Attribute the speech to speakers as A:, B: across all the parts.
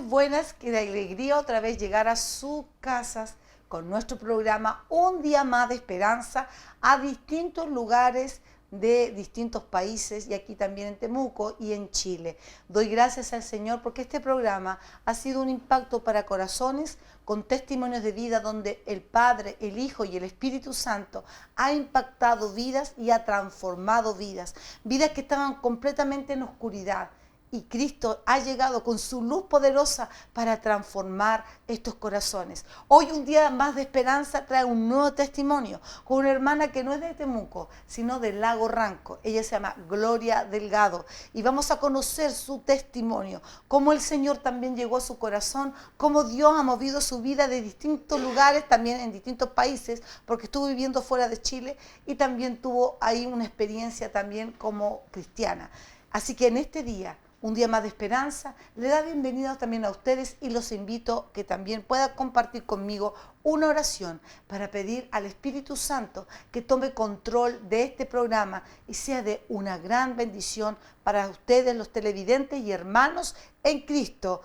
A: buenas, que de alegría otra vez llegar a sus casas con nuestro programa Un Día Más de Esperanza a distintos lugares de distintos países y aquí también en Temuco y en Chile. Doy gracias al Señor porque este programa ha sido un impacto para corazones con testimonios de vida donde el Padre, el Hijo y el Espíritu Santo ha impactado vidas y ha transformado vidas, vidas que estaban completamente en oscuridad. Y Cristo ha llegado con su luz poderosa para transformar estos corazones. Hoy Un Día Más de Esperanza trae un nuevo testimonio con una hermana que no es de Temuco, sino del Lago Ranco. Ella se llama Gloria Delgado y vamos a conocer su testimonio, cómo el Señor también llegó a su corazón, cómo Dios ha movido su vida de distintos lugares, también en distintos países, porque estuvo viviendo fuera de Chile y también tuvo ahí una experiencia también como cristiana. Así que en este día, Un Día Más de Esperanza, le da bienvenida también a ustedes y los invito que también puedan compartir conmigo una oración para pedir al Espíritu Santo que tome control de este programa y sea de una gran bendición para ustedes, los televidentes y hermanos en Cristo,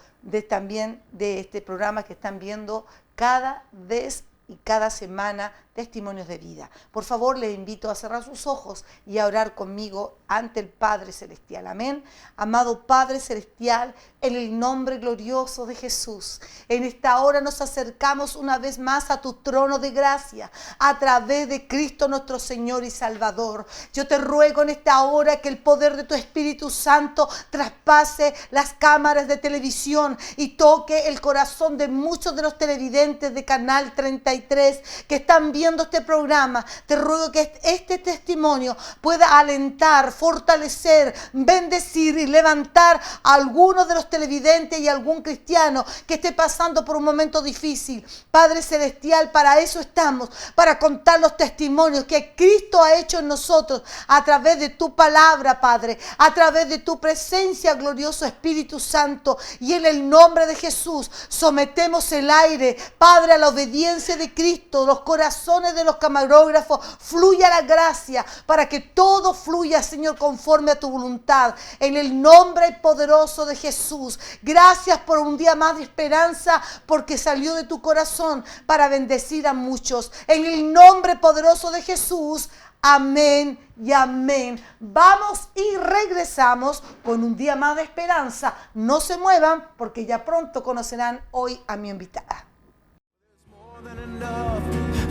A: también de este programa que están viendo cada vez y cada semana testimonios de vida. Por favor, les invito a cerrar sus ojos y a orar conmigo ante el Padre Celestial. Amén. Amado Padre Celestial, en el nombre glorioso de Jesús, en esta hora nos acercamos una vez más a tu trono de gracia, a través de Cristo nuestro Señor y Salvador. Yo te ruego en esta hora que el poder de tu Espíritu Santo traspase las cámaras de televisión y toque el corazón de muchos de los televidentes de Canal 33 que están viendo este programa. Te ruego que este testimonio pueda alentar, fortalecer, bendecir y levantar a algunos de los televidentes y algún cristiano que esté pasando por un momento difícil. Padre Celestial, para eso estamos, para contar los testimonios que Cristo ha hecho en nosotros a través de tu palabra, Padre, a través de tu presencia, glorioso Espíritu Santo. Y en el nombre de Jesús sometemos el aire, Padre, a la obediencia de Cristo, los corazones de los camarógrafos, fluya la gracia para que todo fluya, Señor, conforme a tu voluntad. En el nombre poderoso de Jesús, gracias por un día más de esperanza, porque salió de tu corazón para bendecir a muchos. En el nombre poderoso de Jesús, amén y amén. Vamos y regresamos con un día más de esperanza. No se muevan porque ya pronto conocerán hoy a mi invitada.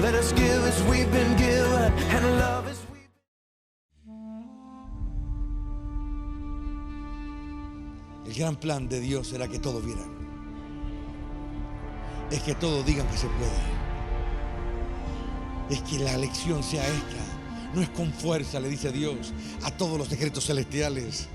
A: Let us give as we've been given and love as we've been.
B: El gran plan de Dios era que todos vieran. Es que todos digan que se puede. Es que la elección sea esta. No es con fuerza, le dice Dios a todos los secretos celestiales.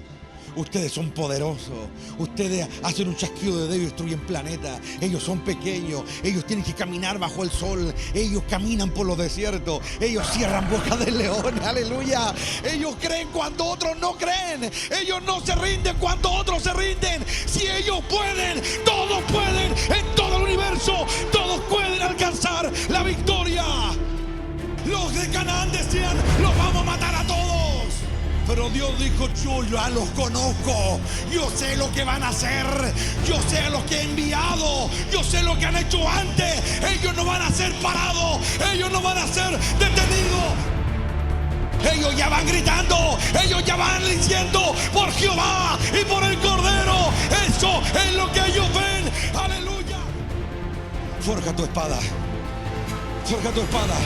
B: Ustedes son poderosos, ustedes hacen un chasquido de dedo y destruyen planetas. Ellos son pequeños, ellos tienen que caminar bajo el sol, ellos caminan por los desiertos, ellos cierran boca de leones, aleluya. Ellos creen cuando otros no creen, ellos no se rinden cuando otros se rinden. Si ellos pueden, todos pueden, en todo el universo, todos pueden alcanzar la victoria. Los de Canaán decían, los vamos a matar a todos. Pero Dios dijo, yo ya los conozco, yo sé lo que van a hacer, yo sé a los que he enviado, yo sé lo que han hecho antes. Ellos no van a ser parados, ellos no van a ser detenidos. Ellos ya van gritando, ellos ya van diciendo por Jehová y por el Cordero. Eso es lo que ellos ven, aleluya. Forja tu espada, forja tu espada,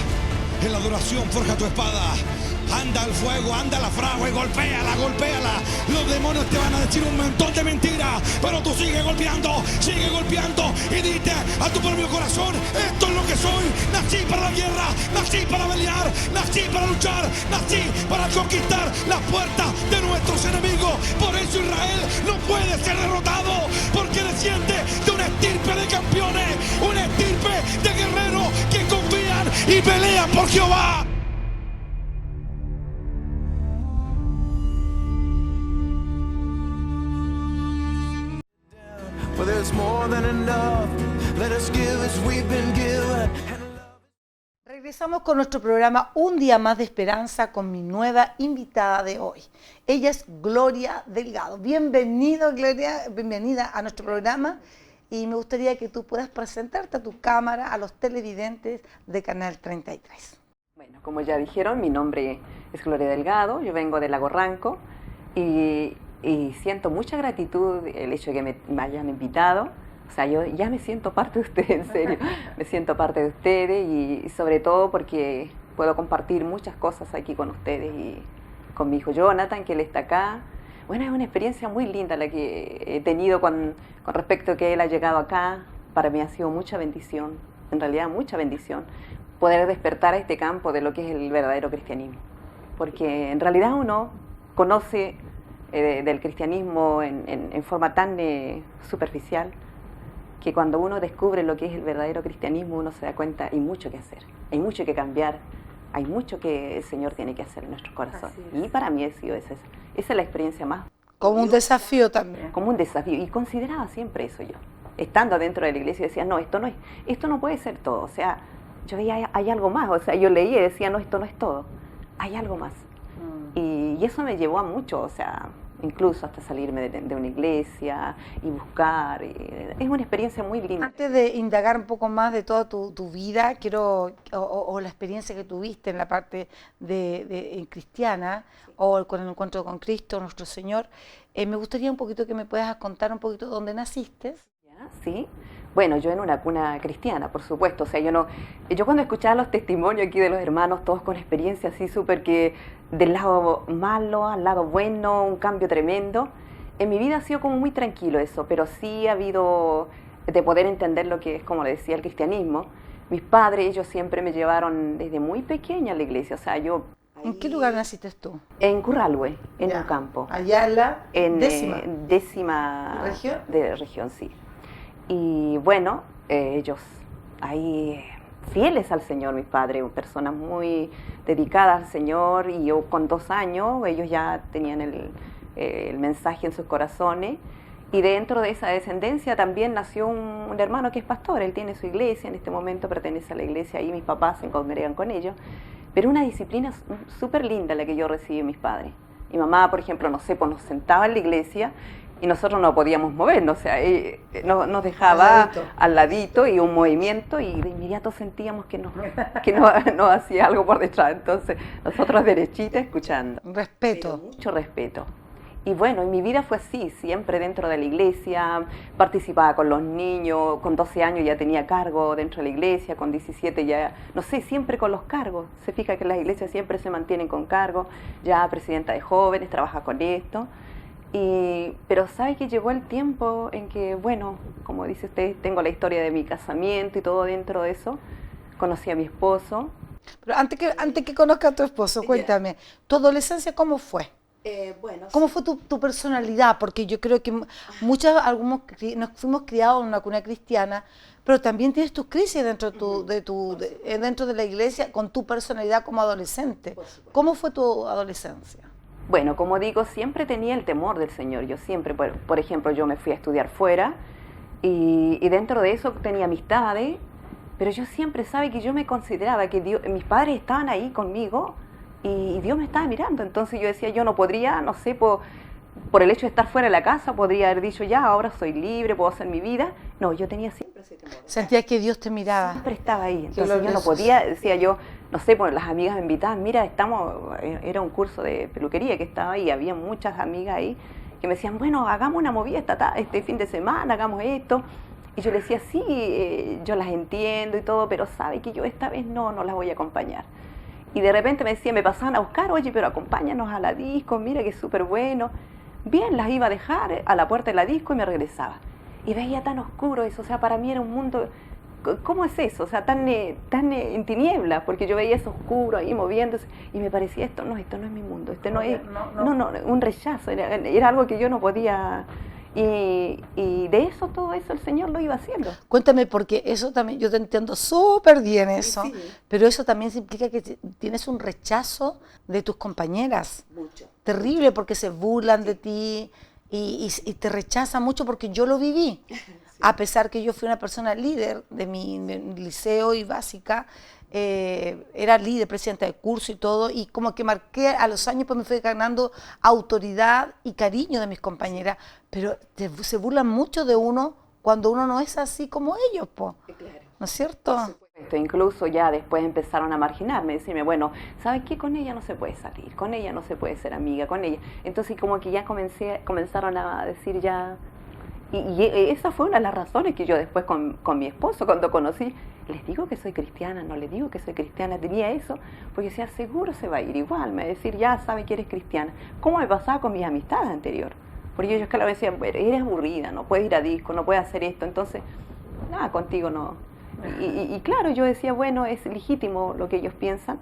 B: en la adoración forja tu espada. Anda al fuego, anda a la fragua y golpéala, golpéala. Los demonios te van a decir un montón de mentiras, pero tú sigue golpeando y dite a tu propio corazón, esto es lo que soy. Nací para la guerra, nací para pelear, nací para luchar, nací para conquistar las puertas de nuestros enemigos. Por eso Israel no puede ser derrotado, porque desciende de una estirpe de campeones, una estirpe de guerreros que confían y pelean por Jehová.
A: Regresamos con nuestro programa Un Día Más de Esperanza con mi nueva invitada de hoy. Ella es Gloria Delgado. Bienvenida, Gloria, bienvenida a nuestro programa. y me gustaría que tú puedas presentarte a tu cámara, a los televidentes de Canal 33.
C: Bueno, como ya dijeron, mi nombre es Gloria Delgado, yo vengo de Lago Ranco y siento mucha gratitud el hecho de que me hayan invitado. O sea, yo ya me siento parte de ustedes, en serio, me siento parte de ustedes y sobre todo porque puedo compartir muchas cosas aquí con ustedes y con mi hijo Jonathan, que él está acá. Bueno, es una experiencia muy linda la que he tenido con respecto a que él ha llegado acá. Para mí ha sido mucha bendición, en realidad mucha bendición, poder despertar a este campo de lo que es el verdadero cristianismo. Porque en realidad uno conoce del cristianismo en forma tan superficial, que cuando uno descubre lo que es el verdadero cristianismo, uno se da cuenta, hay mucho que hacer, hay mucho que cambiar, hay mucho que el Señor tiene que hacer en nuestros corazones. Y para mí ha sido esa es la experiencia más...
A: Como un desafío también.
C: Como un desafío, y consideraba siempre eso yo. Estando dentro de la iglesia decía, no, esto no puede ser todo, o sea, yo veía, hay algo más, o sea, yo leía y decía, no, esto no es todo, hay algo más. Y eso me llevó a mucho, o sea, incluso hasta salirme de una iglesia y buscar. Es una experiencia muy linda.
A: Antes de indagar un poco más de toda tu vida, o la experiencia que tuviste en la parte de cristiana, o con el encuentro con Cristo, nuestro Señor, me gustaría un poquito que me puedas contar un poquito dónde naciste.
C: Sí, bueno, yo en una cuna cristiana, por supuesto, o sea, yo cuando escuchaba los testimonios aquí de los hermanos, todos con experiencia así súper que del lado malo al lado bueno, un cambio tremendo, en mi vida ha sido como muy tranquilo eso, pero sí ha habido de poder entender lo que es, como le decía, el cristianismo. Mis padres, ellos siempre me llevaron desde muy pequeña a la iglesia, o sea, yo...
A: ¿En qué lugar naciste tú?
C: En Curralhue, en un campo.
A: Allá en la
C: décima
A: región.
C: De región, sí. Y bueno, ellos ahí fieles al Señor, mis padres, personas muy dedicadas al Señor, y yo con 2 años, ellos ya tenían el mensaje en sus corazones, y dentro de esa descendencia también nació un hermano que es pastor, él tiene su iglesia, en este momento pertenece a la iglesia, y mis papás se congregan con ellos, pero una disciplina súper linda la que yo recibí de mis padres. Mi mamá, por ejemplo, no sé, pues nos sentaba en la iglesia, y nosotros no podíamos movernos, o sea, nos dejaba al ladito y un movimiento y de inmediato sentíamos que nos hacía algo por detrás, entonces nosotros derechita escuchando.
A: Respeto.
C: Pero mucho respeto. Y bueno, en mi vida fue así, siempre dentro de la iglesia, participaba con los niños, con 12 años ya tenía cargo dentro de la iglesia, con 17 ya, no sé, siempre con los cargos. Se fija que las iglesias siempre se mantienen con cargos, ya presidenta de jóvenes, trabaja con esto. Pero sabe que llegó el tiempo en que, bueno, como dice usted, tengo la historia de mi casamiento y todo dentro de eso. Conocí a mi esposo.
A: Pero antes que conozca a tu esposo, cuéntame, ¿tu adolescencia cómo fue? ¿Cómo fue tu personalidad? Porque yo creo que algunos nos fuimos criados en una cuna cristiana, pero también tienes tus crisis dentro dentro de la iglesia con tu personalidad como adolescente. ¿Cómo fue tu adolescencia?
C: Bueno, como digo, siempre tenía el temor del Señor. Yo siempre, por ejemplo, yo me fui a estudiar fuera y dentro de eso tenía amistades, pero yo siempre sabe que yo me consideraba que mis padres estaban ahí conmigo y Dios me estaba mirando. Entonces yo decía, yo no podría, no sé, por el hecho de estar fuera de la casa, podría haber dicho, ya, ahora soy libre, puedo hacer mi vida. No, yo tenía siempre ese temor.
A: Sentía que Dios te miraba.
C: Siempre estaba ahí. Entonces yo no podía, decía yo, no sé, pues las amigas me invitaban, mira, era un curso de peluquería que estaba ahí, había muchas amigas ahí que me decían, bueno, hagamos una movida este fin de semana, hagamos esto. Y yo le decía, sí, yo las entiendo y todo, pero sabe que yo esta vez no las voy a acompañar. Y de repente me pasaban a buscar, oye, pero acompáñanos a la disco, mira que es súper bueno. Bien, las iba a dejar a la puerta de la disco y me regresaba. Y veía tan oscuro eso, o sea, para mí era un mundo, ¿cómo es eso? O sea, tan en tinieblas, porque yo veía eso oscuro ahí moviéndose y me parecía, esto no es mi mundo, no es, un rechazo, era algo que yo no podía... Y de eso, todo eso el Señor lo iba haciendo.
A: Cuéntame, porque eso también, yo te entiendo súper bien eso,
C: sí.
A: Pero eso también implica que tienes un rechazo de tus compañeras.
C: Mucho.
A: Terrible, porque se burlan de ti y te rechazan mucho, porque yo lo viví. Sí. A pesar que yo fui una persona líder de mi liceo y básica, era líder, presidenta de curso y todo, y como que marqué a los años, pues me fui ganando autoridad y cariño de mis compañeras, pero se burlan mucho de uno cuando uno no es así como ellos, po, ¿no es cierto?
C: Incluso ya después empezaron a marginarme, decirme, bueno, ¿sabes qué? Con ella no se puede salir, con ella no se puede ser amiga, con ella. Entonces como que ya comenzaron a decir ya... Y esa fue una de las razones que yo después con mi esposo, cuando conocí, les digo que soy cristiana, no les digo que soy cristiana, tenía eso, porque decía, seguro se va a ir igual, me decir, ya sabe que eres cristiana. ¿Cómo me pasaba con mis amistades anteriores? Porque ellos claro me decían, bueno, eres aburrida, no puedes ir a disco, no puedes hacer esto, entonces, nada, contigo no. Y claro, yo decía, bueno, es legítimo lo que ellos piensan,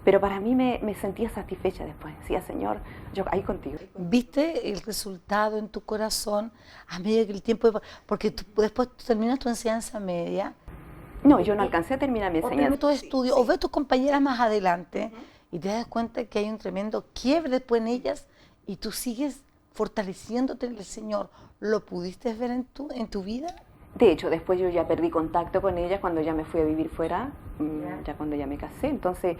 C: pero para mí me sentía satisfecha después. Decía, Señor, yo ahí contigo.
A: ¿Viste el resultado en tu corazón a medida que el tiempo... Porque después tú terminas tu enseñanza media.
C: No, yo no alcancé a terminar mi enseñanza.
A: O tu estudio, o ves tus compañeras más adelante y te das cuenta que hay un tremendo quiebre después en ellas y tú sigues fortaleciéndote en el Señor. ¿Lo pudiste ver en tu vida?
C: De hecho, después yo ya perdí contacto con ellas cuando ya me fui a vivir fuera, ya cuando ya me casé. Entonces,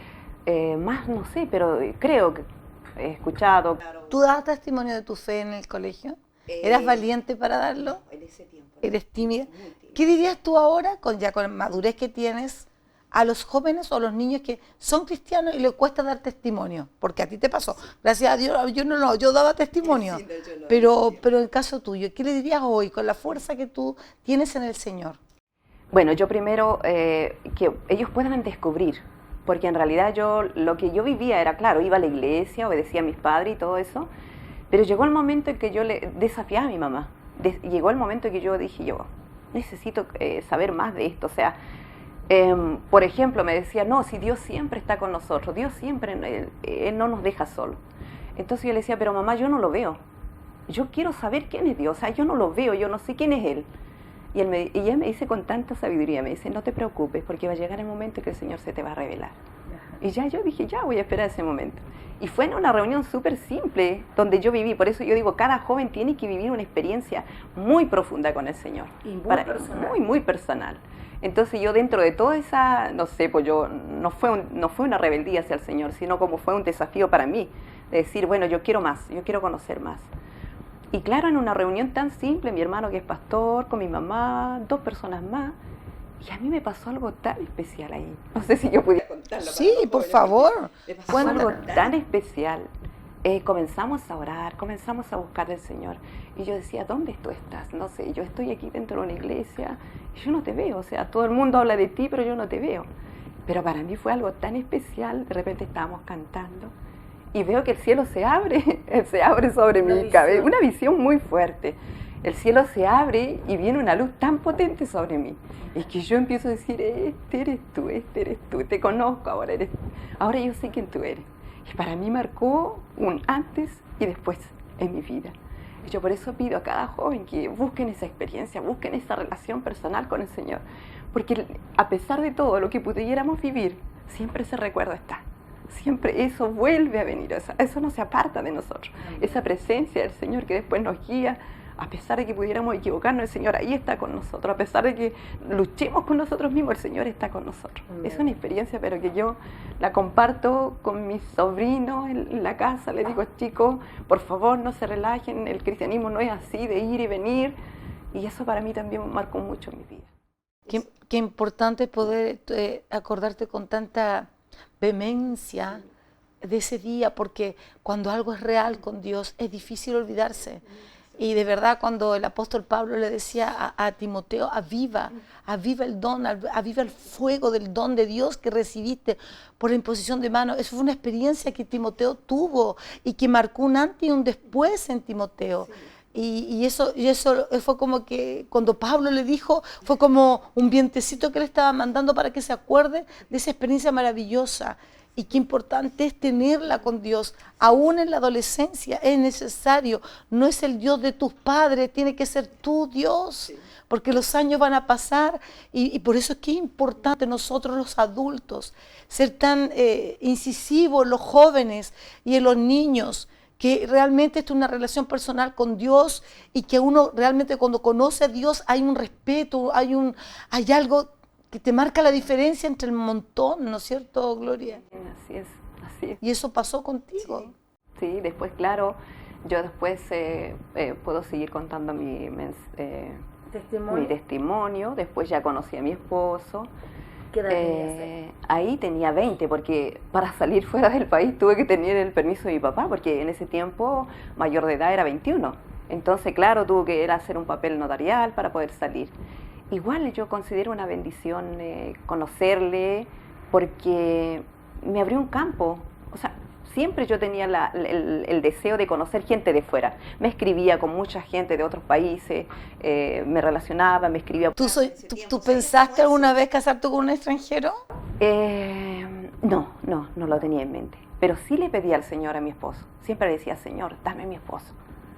C: más no sé, pero creo que he escuchado.
A: ¿Tú dabas testimonio de tu fe en el colegio? ¿Eras valiente para darlo?
C: En ese tiempo.
A: ¿Eres tímida? ¿Qué dirías tú ahora, con la madurez que tienes, a los jóvenes o a los niños que son cristianos y les cuesta dar testimonio? Porque a ti te pasó. Gracias a Dios, yo daba testimonio. Pero en el caso tuyo, ¿qué le dirías hoy con la fuerza que tú tienes en el Señor?
C: Bueno, yo primero, que ellos puedan descubrir, porque en realidad lo que yo vivía era, claro, iba a la iglesia, obedecía a mis padres y todo eso, pero llegó el momento en que yo le desafiaba a mi mamá. Llegó el momento en que yo dije, yo necesito saber más de esto, o sea, por ejemplo, me decía, no, si Dios siempre está con nosotros, Dios siempre, Él no nos deja solos. Entonces yo le decía, pero mamá, yo no lo veo. Yo quiero saber quién es Dios, o sea, yo no lo veo, yo no sé quién es Él. Y ella me dice con tanta sabiduría, me dice, no te preocupes, porque va a llegar el momento en que el Señor se te va a revelar. Y ya yo dije, ya voy a esperar ese momento. Y fue en una reunión súper simple donde yo viví, por eso yo digo, cada joven tiene que vivir una experiencia muy profunda con el Señor. Y muy personal. Entonces yo dentro de toda esa, no sé, pues yo no fue una rebeldía hacia el Señor, sino como fue un desafío para mí, de decir, bueno, yo quiero más, yo quiero conocer más. Y claro, en una reunión tan simple, mi hermano que es pastor, con mi mamá, 2 personas más, y a mí me pasó algo tan especial ahí. No sé si yo pudiera contarlo.
A: Sí, por favor.
C: Me pasó algo tan especial. Comenzamos a orar, comenzamos a buscar al Señor. Y yo decía, ¿dónde tú estás? No sé, yo estoy aquí dentro de una iglesia y yo no te veo. O sea, todo el mundo habla de ti, pero yo no te veo. Pero para mí fue algo tan especial. De repente estábamos cantando y veo que el cielo se abre sobre mi cabeza. Una visión muy fuerte. El cielo se abre y viene una luz tan potente sobre mí. Es que yo empiezo a decir, este eres tú, te conozco, ahora yo sé quién tú eres. Y para mí marcó un antes y después en mi vida. Y yo por eso pido a cada joven que busquen esa experiencia, busquen esa relación personal con el Señor. Porque a pesar de todo lo que pudiéramos vivir, siempre ese recuerdo está. Siempre eso vuelve a venir, eso no se aparta de nosotros. Esa presencia del Señor que después nos guía, a pesar de que pudiéramos equivocarnos, el Señor ahí está con nosotros. A pesar de que luchemos con nosotros mismos, el Señor está con nosotros. Es una experiencia, pero que yo la comparto con mis sobrinos en la casa. Les digo, chicos, por favor, no se relajen. El cristianismo no es así, de ir y venir. Y eso para mí también marcó mucho mi vida.
A: Qué importante poder acordarte con tanta vehemencia de ese día, porque cuando algo es real con Dios, es difícil olvidarse. Y de verdad, cuando el apóstol Pablo le decía a Timoteo, aviva el don, aviva el fuego del don de Dios que recibiste por la imposición de manos. Eso fue una experiencia que Timoteo tuvo y que marcó un antes y un después en Timoteo. Y eso fue como que cuando Pablo le dijo, fue como un vientecito que le estaba mandando para que se acuerde de esa experiencia maravillosa. Y qué importante es tenerla con Dios, aún en la adolescencia es necesario. No es el Dios de tus padres, tiene que ser tu Dios, porque los años van a pasar y por eso es que es importante nosotros los adultos ser tan incisivos, los jóvenes y en los niños, que realmente es una relación personal con Dios y que uno realmente cuando conoce a Dios hay un respeto, hay algo que te marca la diferencia entre el montón, ¿no es cierto, Gloria?
C: Así es.
A: ¿Y eso pasó contigo?
C: Sí, después, claro, yo después puedo seguir contando mi testimonio, después ya conocí a mi esposo.
D: ¿Qué edad tenías?
C: Ahí tenía 20, porque para salir fuera del país tuve que tener el permiso de mi papá, porque en ese tiempo mayor de edad era 21. Entonces, claro, tuve que ir a hacer un papel notarial para poder salir. Igual yo considero una bendición conocerle, porque me abrió un campo. O sea, siempre yo tenía el deseo de conocer gente de fuera. Me escribía con mucha gente de otros países, me relacionaba, me escribía.
A: ¿Tú pensaste alguna vez casarte con un extranjero?
C: No lo tenía en mente. Pero sí le pedí al Señor a mi esposo. Siempre le decía, Señor, dame mi esposo.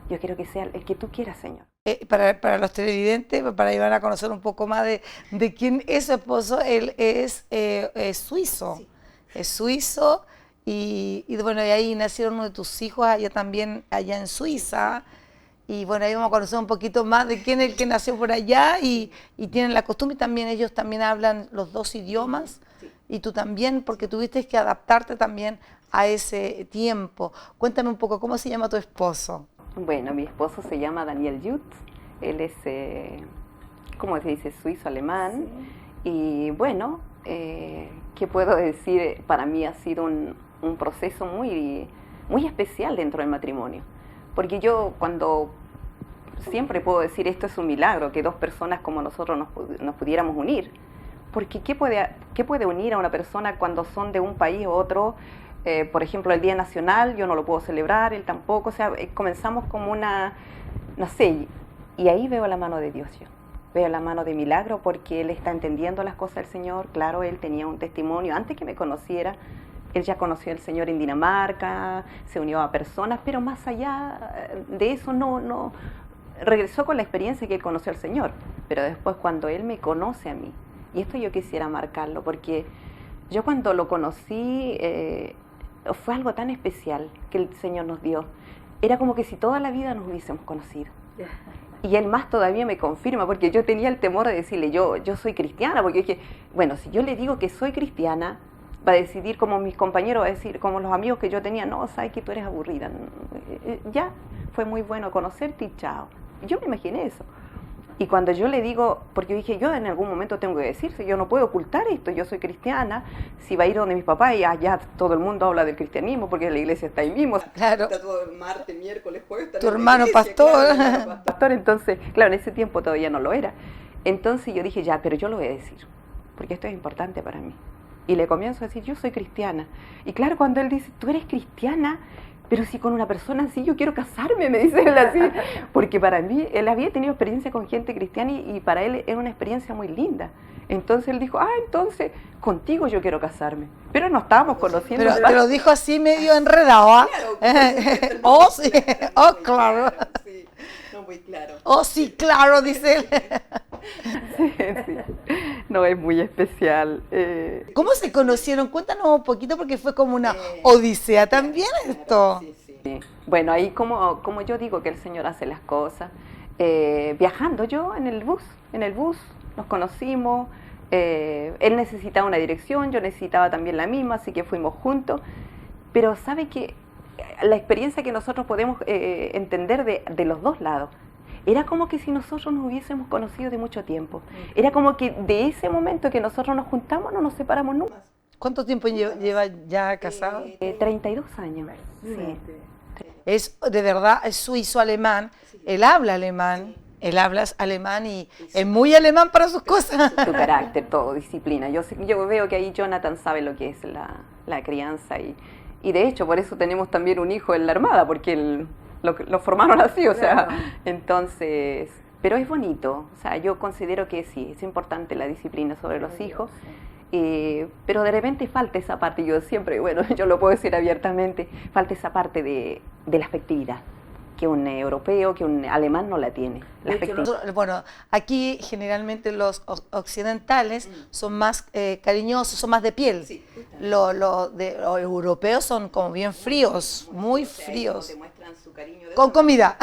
C: Yo quiero que sea el que tú quieras, Señor.
A: Para los televidentes, para llevar a conocer un poco más de quién es su esposo, él es suizo. Sí. Es suizo. Y bueno, y ahí nacieron uno de tus hijos allá también, allá en Suiza. Y bueno, ahí vamos a conocer un poquito más de quién es el que nació por allá y tienen la costumbre. Y también ellos también hablan los dos idiomas. Sí. Y tú también, porque tuviste que adaptarte también a ese tiempo. Cuéntame un poco, ¿cómo se llama tu esposo?
C: Bueno, mi esposo se llama Daniel Jut. Él es, ¿cómo se dice? Suizo-alemán. Sí. Y bueno, ¿qué puedo decir? Para mí ha sido un proceso muy especial dentro del matrimonio, porque yo siempre puedo decir esto es un milagro, que dos personas como nosotros nos pudiéramos unir, porque ¿qué puede unir a una persona cuando son de un país u otro? Por ejemplo, el Día Nacional yo no lo puedo celebrar, él tampoco, o sea, comenzamos como no sé, y ahí veo la mano de Dios yo. Veo la mano de milagro porque él está entendiendo las cosas del Señor. Claro, él tenía un testimonio antes que me conociera. Él ya conoció al Señor en Dinamarca, se unió a personas, pero más allá de eso no regresó con la experiencia que él conoció al Señor. Pero después cuando él me conoce a mí, y esto yo quisiera marcarlo, porque yo cuando lo conocí fue algo tan especial que el Señor nos dio. Era como que si toda la vida nos hubiésemos conocido. Y él más todavía me confirma, porque yo tenía el temor de decirle, yo soy cristiana, porque dije, bueno, si yo le digo que soy cristiana, va a decidir como mis compañeros, va a decir, como los amigos que yo tenía, no, sabes que tú eres aburrida. Ya, fue muy bueno conocerte y chao. Yo me imaginé eso. Y cuando yo le digo, porque dije, yo en algún momento tengo que decirse, yo no puedo ocultar esto, yo soy cristiana, si va a ir donde mis papás y allá todo el mundo habla del cristianismo porque la iglesia está ahí mismo.
A: Claro.
C: Está todo el martes, miércoles, jueves.
A: Tu hermano pastor.
C: Claro, pastor, entonces, claro, en ese tiempo todavía no lo era. Entonces yo dije, ya, pero yo lo voy a decir, porque esto es importante para mí. Y le comienzo a decir, yo soy cristiana. Y claro, cuando él dice, tú eres cristiana, pero si con una persona así yo quiero casarme, me dice él así, porque para mí, él había tenido experiencia con gente cristiana y para él era una experiencia muy linda. Entonces él dijo, entonces contigo yo quiero casarme. Pero no estábamos conociendo.
A: Pero te lo dijo así medio enredado, ¿ah? Claro, oh, sí, oh, claro.
C: Sí, no muy claro.
A: Oh, sí, claro, dice él.
C: Sí. No, es muy especial.
A: ¿Cómo se conocieron? Cuéntanos un poquito porque fue como una odisea también esto.
C: Sí. Bueno, ahí como yo digo que el Señor hace las cosas, viajando yo en el bus nos conocimos, él necesitaba una dirección, yo necesitaba también la misma, así que fuimos juntos, pero sabe que la experiencia que nosotros podemos entender de los dos lados, era como que si nosotros nos hubiésemos conocido de mucho tiempo. Era como que de ese momento que nosotros nos juntamos no nos separamos nunca.
A: ¿Cuánto tiempo lleva ya casado?
C: 32 años. Sí.
A: Es de verdad, es suizo-alemán. Sí. Él habla alemán. Sí. Él habla alemán y es muy alemán para sus cosas.
C: Su carácter, todo, disciplina. Yo veo que ahí Jonathan sabe lo que es la crianza y de hecho por eso tenemos también un hijo en la Armada, porque lo formaron así, o sea, entonces, pero es bonito, o sea, yo considero que sí, es importante la disciplina sobre los hijos, pero de repente falta esa parte, yo siempre, bueno, yo lo puedo decir abiertamente, falta esa parte de la afectividad, que un europeo, que un alemán no la tiene.
A: Bueno, aquí generalmente los occidentales son más cariñosos, son más de piel. Sí, los europeos son como bien fríos, muy fríos.
C: Demuestran su cariño de
A: Con comida.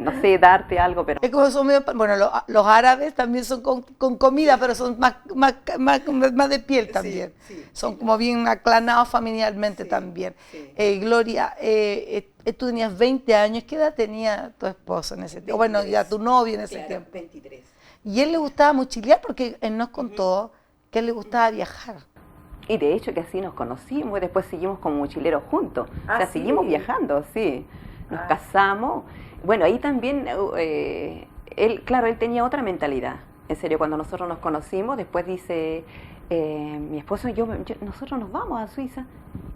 C: no sé, darte algo, pero...
A: Es como son medio, bueno, los árabes también son con comida, pero son más de piel también.
C: sí,
A: Son
C: sí,
A: como bien aclanados familiarmente también.
C: sí.
A: Gloria, tú tenías 20 años. ¿Qué edad tenía tu esposo en ese tiempo? Bueno, ya tu novio en ese tiempo.
C: 23.
A: Y él le gustaba mochilear porque él nos contó que a él le gustaba viajar.
C: Y de hecho que así nos conocimos y después seguimos como mochileros juntos. O sea,
A: ¿sí?
C: seguimos viajando, sí. Nos casamos. Bueno, ahí también, él tenía otra mentalidad. En serio, cuando nosotros nos conocimos, después dice, mi esposo y yo, nosotros nos vamos a Suiza.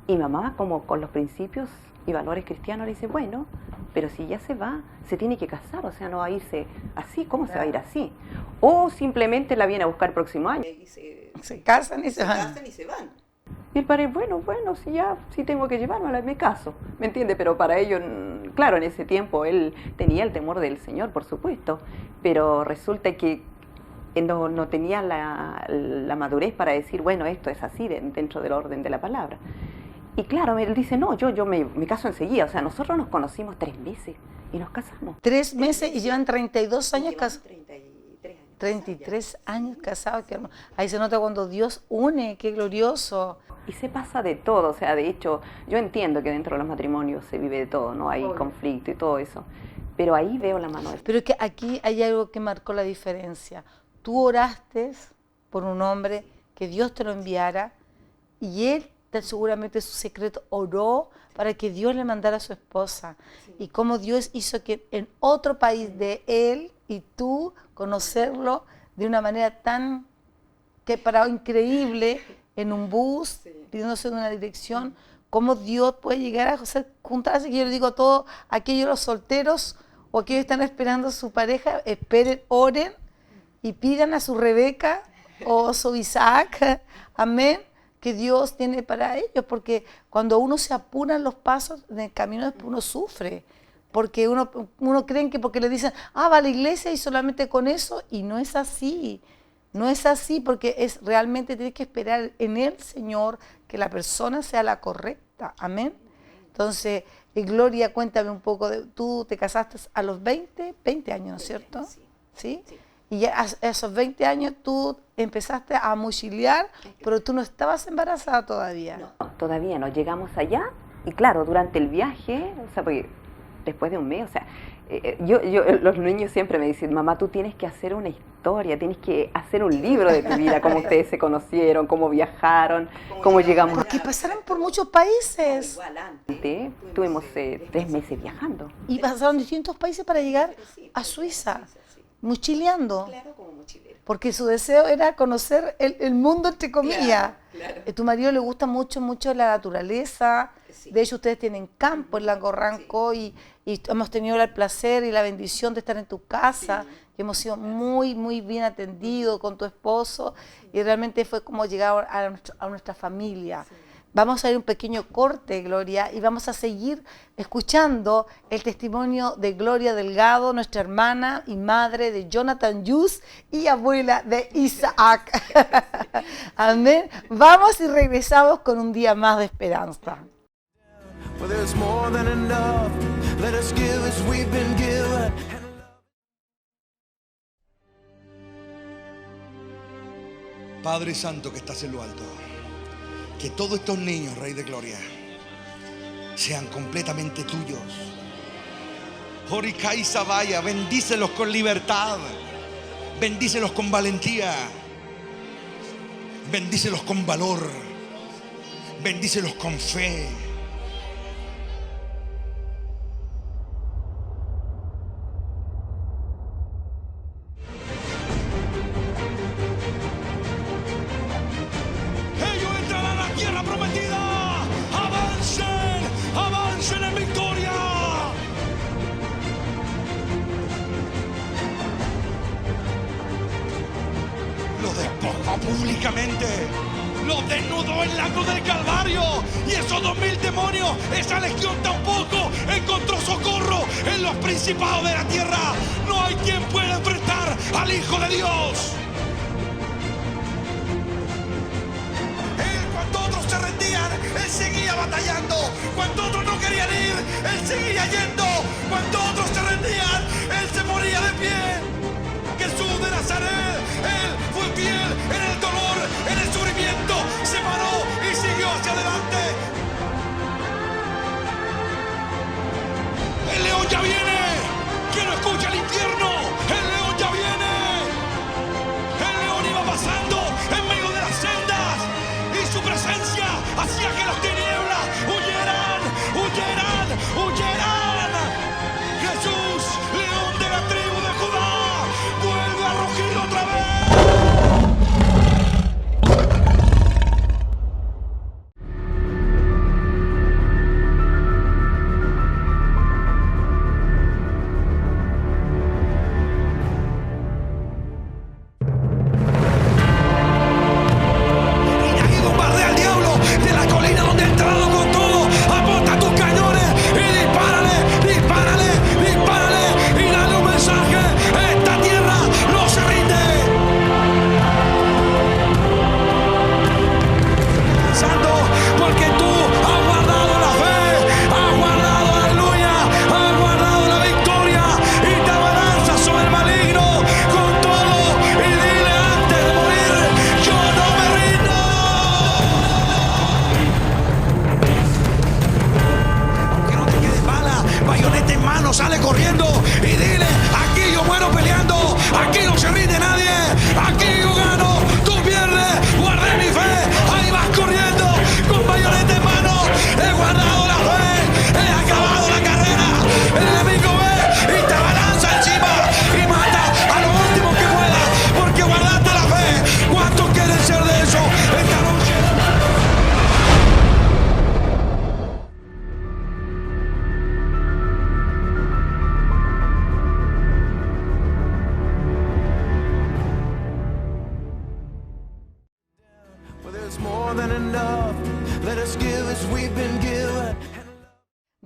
C: Y mamá, como con los principios y valores cristianos, le dice, bueno, pero si ya se va, se tiene que casar, o sea, no va a irse así, ¿cómo se va a ir así? O simplemente la viene a buscar el próximo año.
A: Se casan y se van.
C: Y el padre, bueno, si tengo que llevármela, me caso, ¿me entiende? Pero para ellos, claro, en ese tiempo él tenía el temor del Señor, por supuesto, pero resulta que no tenía la madurez para decir, bueno, esto es así dentro del orden de la palabra. Y claro, él dice, no, yo me caso enseguida, o sea, nosotros nos conocimos 3 meses y nos casamos.
A: 3 meses y llevan 32 años casados.
C: 33
A: años casados, qué hermoso. Ahí se nota cuando Dios une, qué glorioso.
C: Y se pasa de todo, o sea, de hecho, yo entiendo que dentro de los matrimonios se vive de todo, ¿no? Hay conflicto y todo eso, pero ahí veo la mano de Dios.
A: Pero es que aquí hay algo que marcó la diferencia. Tú oraste por un hombre, que Dios te lo enviara, y él seguramente su secreto oró para que Dios le mandara a su esposa. Sí. Y cómo Dios hizo que en otro país de él y tú conocerlo de una manera tan increíble, en un bus, pidiéndose en una dirección, cómo Dios puede llegar a juntarse. Que yo le digo a todos aquellos los solteros o aquellos que están esperando a su pareja, esperen, oren y pidan a su Rebeca o su Isaac, amén, que Dios tiene para ellos, porque cuando uno se apura en los pasos en el camino, uno sufre, porque uno cree que porque le dicen, va a la iglesia y solamente con eso, y no es así, porque realmente tienes que esperar en el Señor que la persona sea la correcta, amén. Entonces, Gloria, cuéntame un poco, tú te casaste a los 20 años, ¿no es cierto? ¿Sí? Y ya a esos 20 años tú empezaste a mochilear, pero tú no estabas embarazada todavía.
C: No, todavía no. Llegamos allá y claro, durante el viaje, o sea, porque después de un mes, o sea, los niños siempre me dicen, mamá, tú tienes que hacer una historia, tienes que hacer un libro de tu vida, cómo ustedes se conocieron, cómo viajaron, cómo llegamos.
A: Porque pasaron por muchos países.
C: Tuvimos 3 meses viajando.
A: Y pasaron distintos países para llegar a Suiza. Mochileando.
C: Claro, como mochilero.
A: Porque su deseo era conocer el mundo, entre comillas.
C: Claro.
A: A tu marido le gusta mucho la naturaleza. Sí. De hecho, ustedes tienen campo en Lago Ranco, y hemos tenido el placer y la bendición de estar en tu casa. Sí. Y hemos sido muy, muy bien atendidos con tu esposo. Y realmente fue como llegar a nuestra familia. Sí. Vamos a ir un pequeño corte, Gloria, y vamos a seguir escuchando el testimonio de Gloria Delgado, nuestra hermana y madre de Jonathan Yus y abuela de Isaac. Amén. Vamos y regresamos con un día más de esperanza.
B: Padre Santo que estás en lo alto, que todos estos niños, Rey de Gloria, sean completamente tuyos. Joricá y Sabaya, bendícelos con libertad, bendícelos con valentía, bendícelos con valor, bendícelos con fe. Públicamente lo desnudó en la cruz del Calvario, y esos 2000 demonios, esa legión tampoco encontró socorro en los principados de la tierra. No hay quien pueda enfrentar al Hijo de Dios. Él, cuando otros se rendían, él seguía batallando. Cuando otros no querían ir, león ya viene! ¡Que no escucha el infierno! ¡El león ya viene! El león iba pasando en medio de las sendas y su presencia hacía que las tinieblas huyeran, huyeran, huyeran. Jesús, león de la tribu de Judá, vuelve a rugir otra vez. Sale corriendo y dile, aquí yo muero peleando, aquí no se rinde nadie, aquí yo gano, tú pierdes, guardé mi fe, ahí vas corriendo, con bayoneta en mano, he guardado la fe, he acabado la carrera, el enemigo ve y te balanza encima y mata a lo último que pueda, porque guardaste la fe. ¿Cuántos quieren ser de eso esta noche?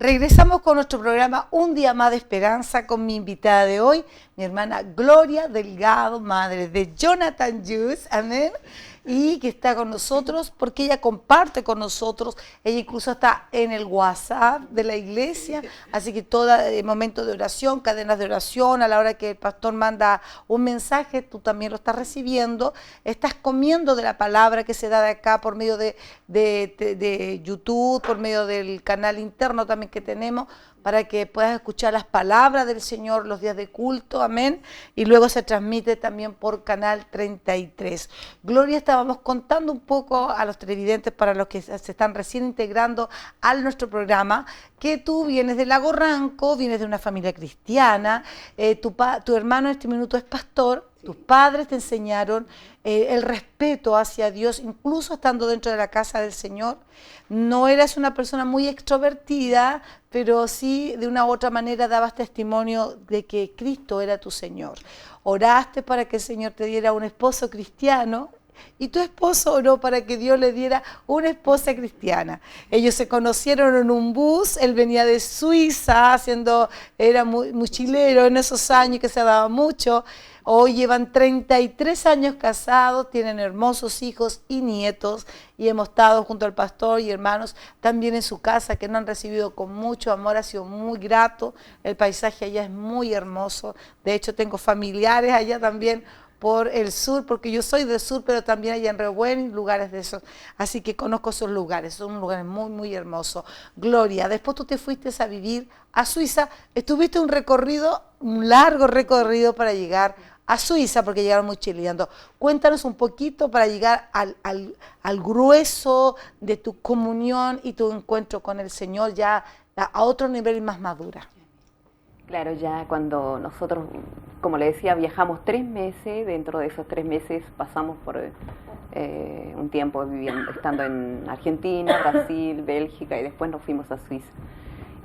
A: Regresamos con nuestro programa Un Día Más de Esperanza con mi invitada de hoy, mi hermana Gloria Delgado, madre de Jonathan Hughes, amén, y que está con nosotros porque ella comparte con nosotros, ella incluso está en el WhatsApp de la iglesia, así que todo momento de oración, cadenas de oración, a la hora que el pastor manda un mensaje, tú también lo estás recibiendo, estás comiendo de la palabra que se da de acá por medio de YouTube, por medio del canal interno también que tenemos, para que puedas escuchar las palabras del Señor los días de culto, amén, y luego se transmite también por Canal 33. Gloria, estábamos contando un poco a los televidentes, para los que se están recién integrando a nuestro programa, que tú vienes de Lago Ranco, vienes de una familia cristiana, tu hermano en este minuto es pastor, tus padres te enseñaron el respeto hacia Dios, incluso estando dentro de la casa del Señor. No eras una persona muy extrovertida, pero sí de una u otra manera dabas testimonio de que Cristo era tu Señor. Oraste para que el Señor te diera un esposo cristiano, y tu esposo oró para que Dios le diera una esposa cristiana. Ellos se conocieron en un bus, él venía de Suiza, era muy mochilero en esos años que se daba mucho. Hoy llevan 33 años casados, tienen hermosos hijos y nietos, y hemos estado junto al pastor y hermanos también en su casa, que nos han recibido con mucho amor, ha sido muy grato, el paisaje allá es muy hermoso, de hecho tengo familiares allá también por el sur, porque yo soy del sur, pero también allá en Rehuen, lugares de esos, así que conozco esos lugares, son lugares muy, muy hermosos. Gloria, después tú te fuiste a vivir a Suiza, estuviste un largo recorrido para llegar a Suiza, porque llegaron muy chileando. Cuéntanos un poquito para llegar al grueso de tu comunión y tu encuentro con el Señor ya a otro nivel y más madura.
C: Claro, ya cuando nosotros, como le decía, viajamos 3 meses, dentro de esos 3 meses pasamos por un tiempo estando en Argentina, Brasil, Bélgica, y después nos fuimos a Suiza.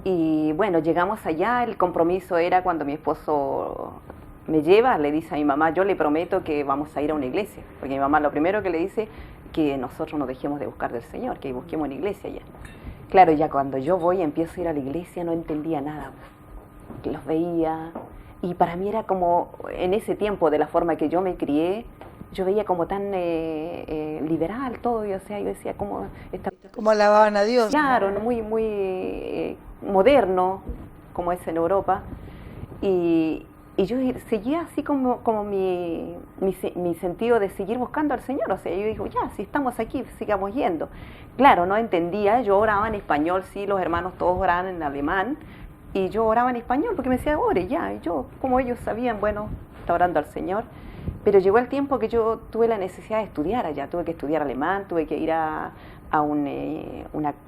C: Y bueno, llegamos allá, el compromiso era cuando mi esposo me lleva, le dice a mi mamá, yo le prometo que vamos a ir a una iglesia, porque mi mamá lo primero que le dice, que nosotros nos dejemos de buscar del Señor, que busquemos una iglesia allá. Claro, ya cuando yo voy y empiezo a ir a la iglesia no entendía nada, los veía, y para mí era como, en ese tiempo, de la forma que yo me crié, yo veía como tan liberal todo, y, o sea, yo decía, ¿cómo
A: alababan a Dios?
C: Claro, muy, muy moderno, como es en Europa, y yo seguía así como mi sentido de seguir buscando al Señor, o sea, yo digo, ya, si estamos aquí, sigamos yendo. Claro, no entendía, yo oraba en español, sí, los hermanos todos oraban en alemán, y yo oraba en español porque me decía, ore ya, y yo, como ellos sabían, bueno, está orando al Señor, pero llegó el tiempo que yo tuve la necesidad de estudiar allá, tuve que estudiar alemán, tuve que ir a un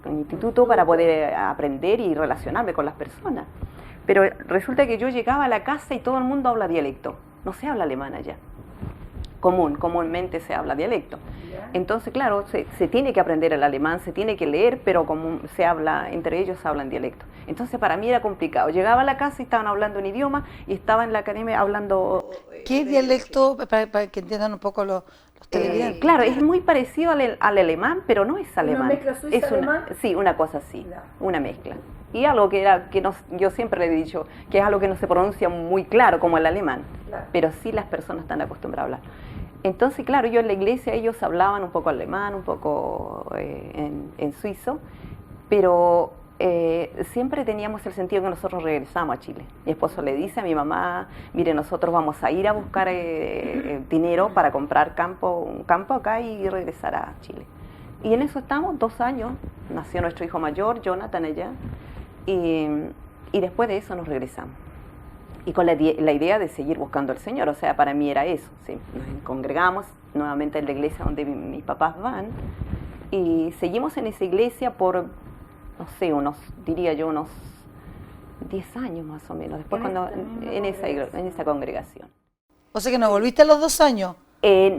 C: instituto para poder aprender y relacionarme con las personas, pero resulta que yo llegaba a la casa y todo el mundo habla dialecto, no se habla alemán allá. Comúnmente se habla dialecto. Entonces, claro, se tiene que aprender el alemán, se tiene que leer, pero como se habla, entre ellos se hablan dialecto. Entonces, para mí era complicado. Llegaba a la casa y estaban hablando un idioma y estaba en la academia hablando...
A: ¿Qué dialecto, para que entiendan un poco los televidentes?
C: Claro, es muy parecido al alemán, pero no es alemán.
D: ¿Una mezcla suiza-alemán?
C: Sí, una cosa así,
D: Ya.
C: una mezcla. Y algo yo siempre le he dicho, que es algo que no se pronuncia muy claro como el alemán,
D: Claro.
C: pero sí las personas están acostumbradas a hablar. Entonces, claro, yo en la iglesia ellos hablaban un poco alemán, un poco en suizo, pero siempre teníamos el sentido que nosotros regresamos a Chile. Mi esposo le dice a mi mamá, mire, nosotros vamos a ir a buscar dinero para comprar un campo acá y regresar a Chile. Y en eso estamos 2 años, nació nuestro hijo mayor, Jonathan, allá, y después de eso nos regresamos. Y con la idea de seguir buscando al Señor, o sea, para mí era eso. ¿Sí? Nos congregamos nuevamente en la iglesia donde mis papás van y seguimos en esa iglesia por, no sé, diría yo, unos 10 años más o menos, después en esa congregación.
A: O sea que no volviste a los 2 años.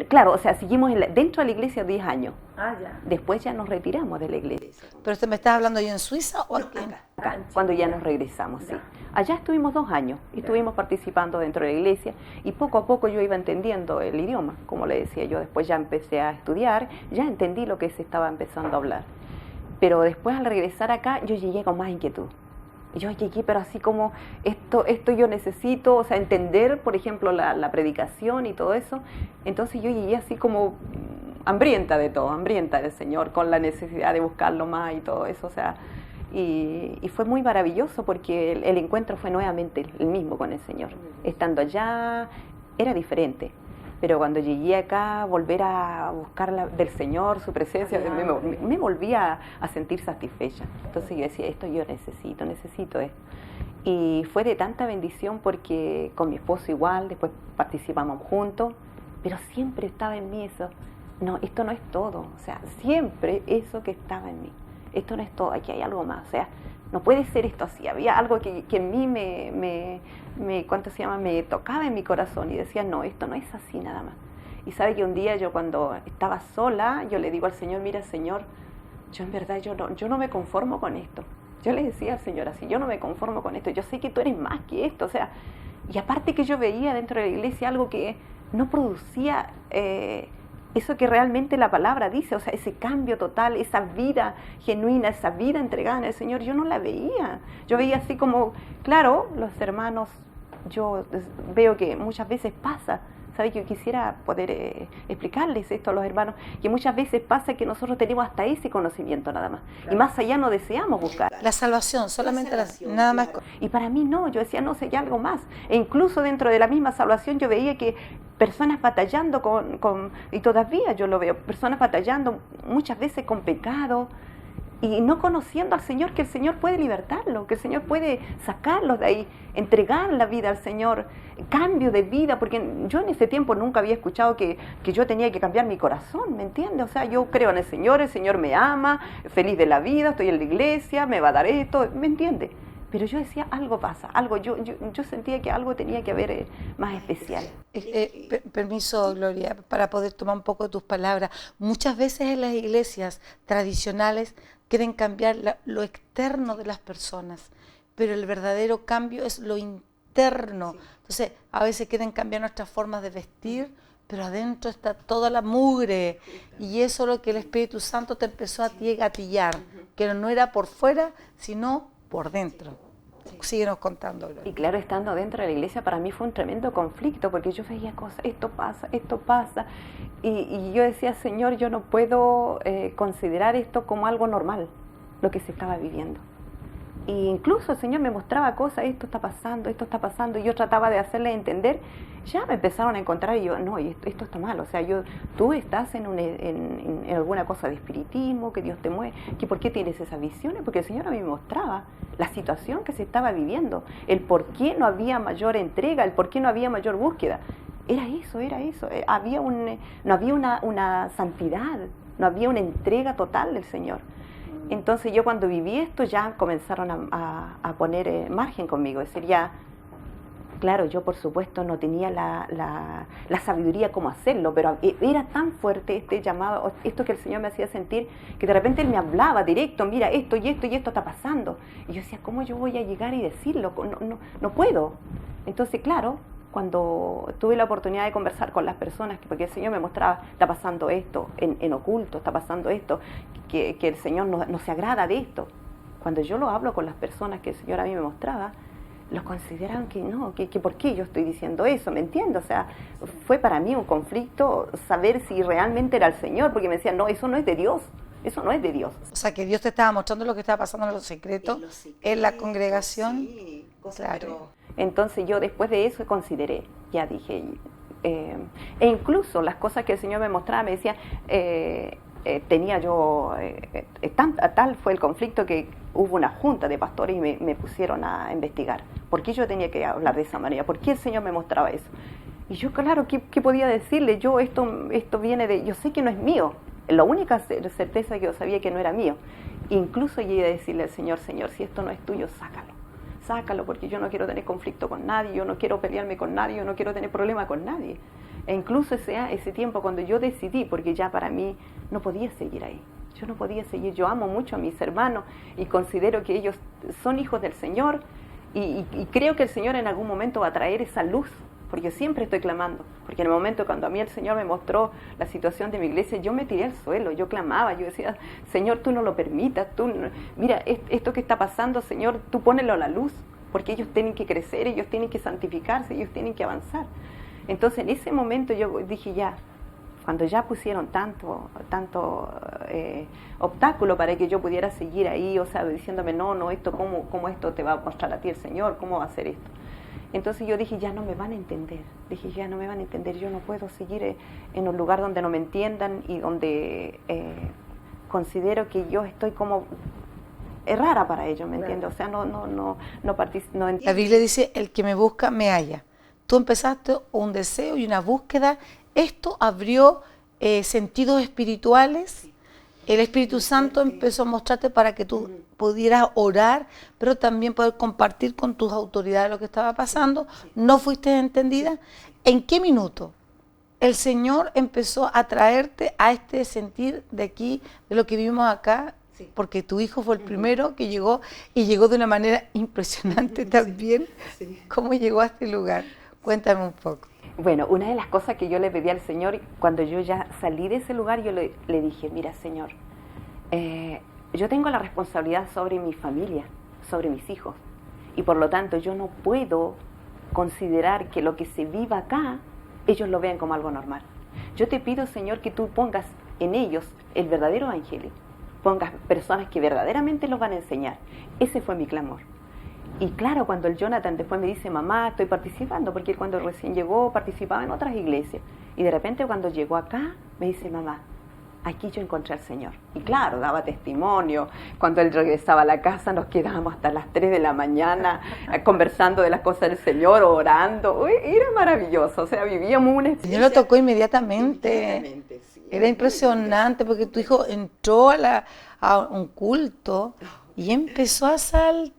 C: Claro, o sea, seguimos dentro de la iglesia 10 años.
D: Ah, ya.
C: Después ya nos retiramos de la iglesia.
A: ¿Pero usted me estás hablando yo en Suiza o aquí?
C: Acá, cuando ya nos regresamos, sí. Allá estuvimos 2 años y estuvimos participando dentro de la iglesia y poco a poco yo iba entendiendo el idioma, como le decía yo. Después ya empecé a estudiar, ya entendí lo que se estaba empezando a hablar. Pero después al regresar acá yo llegué con más inquietud. Yo llegué, pero así como esto yo necesito, o sea, entender, por ejemplo, la predicación y todo eso. Entonces yo llegué así como hambrienta de todo, hambrienta del Señor, con la necesidad de buscarlo más y todo eso, o sea, y fue muy maravilloso porque el encuentro fue nuevamente el mismo con el Señor. Estando allá era diferente, pero cuando llegué acá, volver a buscar del Señor, su presencia, me volví a sentir satisfecha. Entonces yo decía, esto yo necesito esto. Y fue de tanta bendición porque con mi esposo igual, después participamos juntos, pero siempre estaba en mí eso. No, esto no es todo, o sea, siempre eso que estaba en mí. Esto no es todo, aquí hay algo más, o sea, no puede ser esto así. Había algo que en mí me tocaba en mi corazón y decía, no, esto no es así nada más. Y sabe que un día yo cuando estaba sola, yo le digo al Señor, mira Señor, yo en verdad yo no me conformo con esto. Yo le decía al Señor así, yo no me conformo con esto, yo sé que tú eres más que esto, o sea, y aparte que yo veía dentro de la iglesia algo que no producía eso que realmente la palabra dice, o sea, ese cambio total, esa vida genuina, esa vida entregada en el Señor, yo no la veía. Yo veía así como, claro, los hermanos, yo veo que muchas veces pasa, ¿sabe? Yo quisiera poder explicarles esto a los hermanos, que muchas veces pasa que nosotros tenemos hasta ese conocimiento nada más, y más allá no deseamos buscar.
A: La salvación, solamente nada más.
C: Y para mí no, yo decía, no sé, hay algo más. E incluso dentro de la misma salvación yo veía que personas batallando y todavía yo lo veo, personas batallando muchas veces con pecado, y no conociendo al Señor, que el Señor puede libertarlo, que el Señor puede sacarlos de ahí, entregar la vida al Señor, cambio de vida, porque yo en ese tiempo nunca había escuchado que yo tenía que cambiar mi corazón, ¿me entiende? O sea, yo creo en el Señor me ama, feliz de la vida, estoy en la iglesia, me va a dar esto, ¿me entiende? Pero yo decía, algo pasa, algo, yo sentía que algo tenía que haber más especial.
A: Permiso, Gloria, para poder tomar un poco de tus palabras. Muchas veces en las iglesias tradicionales quieren cambiar lo externo de las personas, pero el verdadero cambio es lo interno. Sí. Entonces, a veces quieren cambiar nuestras formas de vestir, pero adentro está toda la mugre, y eso es lo que el Espíritu Santo te empezó a ti a gatillar, que no era por fuera, sino por dentro. Síguenos contando, Gloria.
C: Y claro, estando dentro de la iglesia para mí fue un tremendo conflicto, porque yo veía cosas, esto pasa, y yo decía, Señor, yo no puedo considerar esto como algo normal, lo que se estaba viviendo. incluso el Señor me mostraba cosas, esto está pasando, y yo trataba de hacerle entender. Ya me empezaron a encontrar y yo, no, esto está mal, o sea, tú estás en alguna cosa de espiritismo, que Dios te mueve, que por qué tienes esas visiones, porque el Señor a mí me mostraba la situación que se estaba viviendo, el por qué no había mayor entrega, el por qué no había mayor búsqueda. Era eso, no había una santidad, no había una entrega total del Señor. Entonces yo cuando viví esto ya comenzaron a poner margen conmigo, es decir, ya, claro, yo por supuesto no tenía la sabiduría cómo hacerlo, pero era tan fuerte este llamado, esto que el Señor me hacía sentir, que de repente Él me hablaba directo, mira, esto y esto y esto está pasando. Y yo decía, ¿cómo yo voy a llegar y decirlo? No puedo. Entonces, claro, cuando tuve la oportunidad de conversar con las personas, porque el Señor me mostraba, está pasando esto en oculto, está pasando esto, que el Señor no se agrada de esto. Cuando yo lo hablo con las personas que el Señor a mí me mostraba, los consideraban que no, que por qué yo estoy diciendo eso, ¿me entiendes? O sea, fue para mí un conflicto saber si realmente era el Señor, porque me decían, no, eso no es de Dios, eso no es de Dios.
A: O sea, que Dios te estaba mostrando lo que estaba pasando en los secretos, en la congregación.
C: Sí,
A: claro.
C: Pero... Entonces yo después de eso consideré, ya dije, e incluso las cosas que el Señor me mostraba, me decía, tenía yo, tal fue el conflicto que hubo una junta de pastores y me pusieron a investigar. ¿Por qué yo tenía que hablar de esa manera? ¿Por qué el Señor me mostraba eso? Y yo, claro, ¿qué podía decirle? Yo, esto viene de, yo sé que no es mío. La única certeza que yo sabía que no era mío. Incluso llegué a decirle al Señor, Señor, si esto no es tuyo, sácalo, porque yo no quiero tener conflicto con nadie, yo no quiero pelearme con nadie, yo no quiero tener problema con nadie. E incluso ese tiempo cuando yo decidí, porque ya para mí no podía seguir ahí, yo no podía seguir, yo amo mucho a mis hermanos y considero que ellos son hijos del Señor y creo que el Señor en algún momento va a traer esa luz, porque siempre estoy clamando, porque en el momento cuando a mí el Señor me mostró la situación de mi iglesia, yo me tiré al suelo, yo clamaba, yo decía, Señor, tú no lo permitas, mira, esto que está pasando, Señor, tú ponelo a la luz, porque ellos tienen que crecer, ellos tienen que santificarse, ellos tienen que avanzar. Entonces en ese momento yo dije ya, cuando ya pusieron tanto obstáculo para que yo pudiera seguir ahí, o sea, diciéndome, no, esto, ¿cómo esto te va a mostrar a ti el Señor? ¿Cómo va a hacer esto? Entonces yo dije, ya no me van a entender, yo no puedo seguir en un lugar donde no me entiendan y donde considero que yo estoy como rara para ellos, ¿me entiendes? O sea, no entiendo.
A: La Biblia dice, el que me busca me halla. Tú empezaste un deseo y una búsqueda, esto abrió sentidos espirituales, el Espíritu Santo empezó a mostrarte para que tú pudieras orar, pero también poder compartir con tus autoridades lo que estaba pasando. ¿No fuiste entendida? ¿En qué minuto el Señor empezó a traerte a este sentir de aquí, de lo que vivimos acá? Porque tu hijo fue el primero que llegó y llegó de una manera impresionante también. ¿Cómo llegó a este lugar? Cuéntame un poco.
C: Bueno, una de las cosas que yo le pedí al Señor, cuando yo ya salí de ese lugar, yo le dije, mira, Señor, yo tengo la responsabilidad sobre mi familia, sobre mis hijos, y por lo tanto yo no puedo considerar que lo que se viva acá, ellos lo vean como algo normal. Yo te pido, Señor, que tú pongas en ellos el verdadero evangelio, pongas personas que verdaderamente los van a enseñar. Ese fue mi clamor. Y claro, cuando el Jonathan después me dice, mamá, estoy participando, porque él cuando recién llegó participaba en otras iglesias. Y de repente cuando llegó acá, me dice, mamá, aquí yo encontré al Señor. Y claro, daba testimonio. Cuando él regresaba a la casa, nos quedábamos hasta las 3 de la mañana conversando de las cosas del Señor, orando. Uy, era maravilloso, o sea, vivíamos una experiencia.
A: El Señor lo tocó inmediatamente.
C: Sí,
A: era impresionante porque tu hijo entró a un culto y empezó a saltar.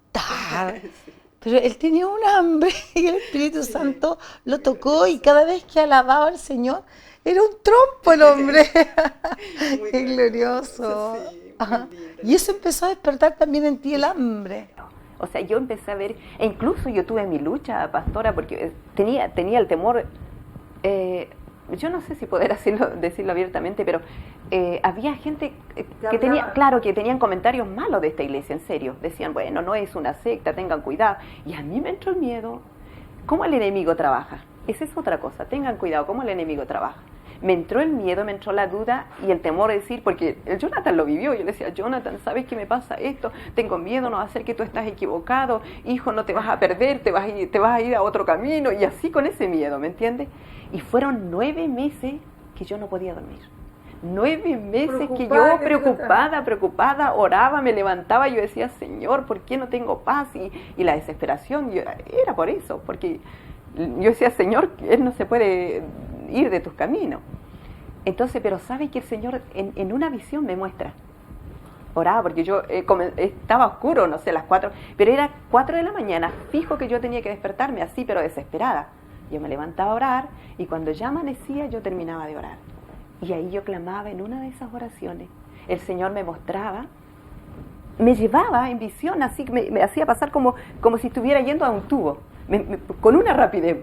A: Pero él tenía un hambre y el Espíritu Santo lo tocó y cada vez que alababa al Señor era un trompo el hombre. ¡Qué glorioso! Y eso empezó a despertar también en ti el hambre.
C: O sea, yo empecé a ver, e incluso yo tuve mi lucha, pastora, porque tenía el temor, yo no sé si poder decirlo abiertamente, pero había gente que tenían comentarios malos de esta iglesia, en serio. Decían, bueno, no es una secta, tengan cuidado. Y a mí me entró el miedo. ¿Cómo el enemigo trabaja? Esa es otra cosa, tengan cuidado, cómo el enemigo trabaja. me entró el miedo, me entró la duda y el temor de decir, porque el Jonathan lo vivió, yo le decía, Jonathan, ¿sabes qué me pasa esto? Tengo miedo, no va a ser que tú estás equivocado, hijo, no te vas a perder, te vas a ir a otro camino, y así con ese miedo, ¿me entiendes? Y fueron 9 meses que yo no podía dormir. 9 meses que yo preocupada, oraba, me levantaba y yo decía, Señor, ¿por qué no tengo paz? Y la desesperación, era por eso, porque yo decía, Señor, Él no se puede ir de tus caminos. Entonces, pero sabe que el Señor en una visión me muestra. Oraba porque yo estaba oscuro, no sé, las 4, pero era 4 de la mañana, fijo que yo tenía que despertarme así, pero desesperada. Yo me levantaba a orar y cuando ya amanecía yo terminaba de orar. Y ahí yo clamaba en una de esas oraciones. El Señor me mostraba, me llevaba en visión, así que me hacía pasar como si estuviera yendo a un tubo, con una rapidez.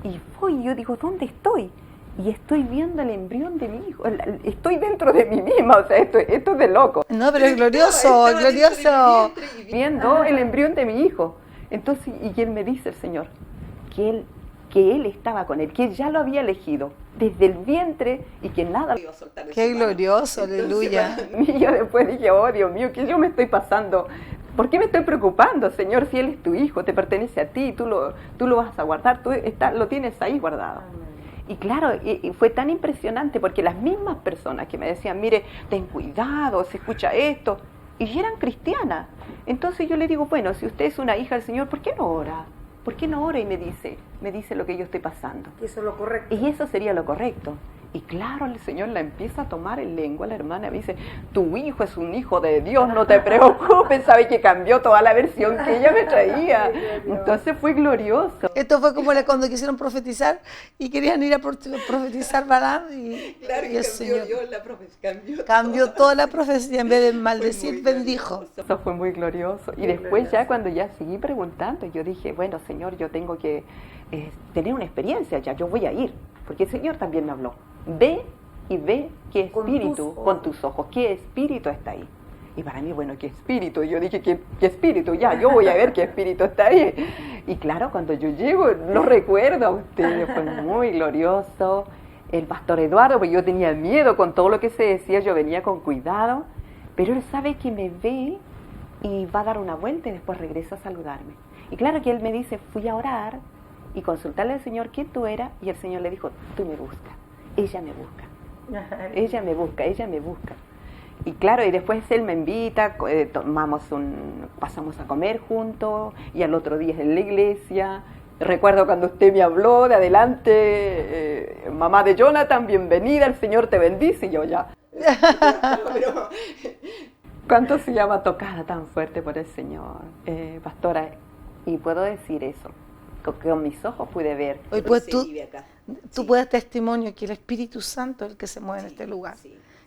C: Y yo digo, ¿dónde estoy? Y estoy viendo el embrión de mi hijo, estoy dentro de mí misma, o sea, esto es de loco.
A: No, pero es glorioso, es glorioso.
C: Viendo el embrión de mi hijo. Entonces, y Él me dice, el Señor, que Él estaba con él, que Él ya lo había elegido desde el vientre y que nada lo iba a soltar.
A: Qué glorioso, aleluya.
C: Y yo después dije, oh Dios mío, ¿qué yo me estoy pasando? ¿Por qué me estoy preocupando, Señor? Si Él es tu hijo, te pertenece a ti, tú lo vas a guardar, lo tienes ahí guardado. Y claro, y fue tan impresionante porque las mismas personas que me decían, mire, ten cuidado, se escucha esto, y eran cristianas. Entonces yo le digo, bueno, si usted es una hija del Señor, ¿por qué no ora? ¿Por qué no ora y me dice lo que yo estoy pasando?
D: Y eso es lo correcto.
C: Y eso sería lo correcto. Y claro, el Señor la empieza a tomar en lengua, la hermana me dice, tu hijo es un hijo de Dios, no te preocupes, sabe que cambió toda la versión que ella me traía. Entonces fue glorioso.
A: Esto fue como cuando quisieron profetizar y querían ir a profetizar Balaam y el Señor cambió toda la profecía, en vez de maldecir, bendijo.
C: Eso fue muy glorioso. Y después ya cuando ya seguí preguntando, yo dije, bueno, Señor, yo tengo que tener una experiencia ya, yo voy a ir, porque el Señor también me habló. Ve y ve qué espíritu, con tus ojos, qué espíritu está ahí. Y para mí, bueno, ¿qué espíritu? Yo dije, ¿qué espíritu? Ya, yo voy a ver qué espíritu está ahí. Y claro, cuando yo llego, lo recuerdo a ustedes, fue muy glorioso. El pastor Eduardo, porque yo tenía miedo con todo lo que se decía, yo venía con cuidado, pero él sabe que me ve y va a dar una vuelta y después regresa a saludarme. Y claro que él me dice, fui a orar y consultarle al Señor quién tú eras, y el Señor le dijo, tú me buscas. Ella me busca, ella me busca. Y claro, y después él me invita, pasamos a comer juntos, y al otro día en la iglesia. Recuerdo cuando usted me habló de adelante, mamá de Jonathan, bienvenida, el Señor te bendice, y yo ya. ¿Cuánto se llama tocada tan fuerte por el Señor, pastora? Y puedo decir eso, que con mis ojos pude ver.
A: Hoy pues tú puedes testimonio que el Espíritu Santo es el que se mueve en este lugar.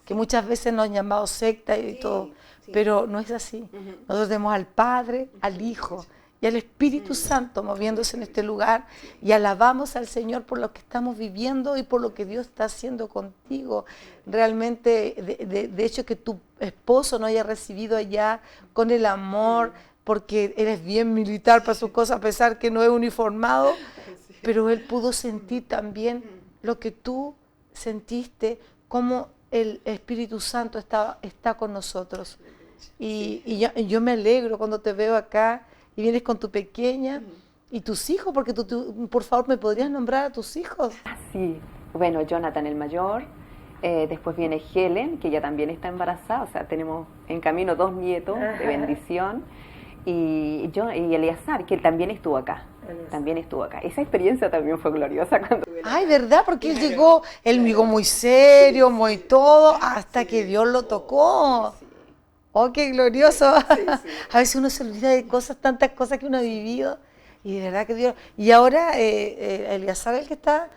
A: Que muchas veces nos han llamado secta y todo, pero no es así. Nosotros tenemos al Padre, al Hijo y al Espíritu Santo moviéndose en este lugar, y alabamos al Señor por lo que estamos viviendo y por lo que Dios está haciendo contigo. Realmente, de hecho, que tu esposo no haya recibido allá con el amor, porque eres bien militar para sus cosas, a pesar que no es uniformado, pero él pudo sentir también lo que tú sentiste, cómo el Espíritu Santo está con nosotros. Y yo me alegro cuando te veo acá y vienes con tu pequeña y tus hijos, porque tú, por favor, ¿me podrías nombrar a tus hijos?
C: Sí, bueno, Jonathan el mayor, después viene Helen, que ya también está embarazada, o sea, tenemos en camino 2 nietos de bendición. Y Eleazar, que él también estuvo acá. Esa experiencia también fue gloriosa.
A: Ay, ¿verdad? Porque él llegó muy serio, muy todo, hasta que Dios lo tocó. Oh, qué glorioso. A veces uno se olvida de tantas cosas que uno ha vivido. Y de verdad que Dios... Y ahora Eleazar, el que está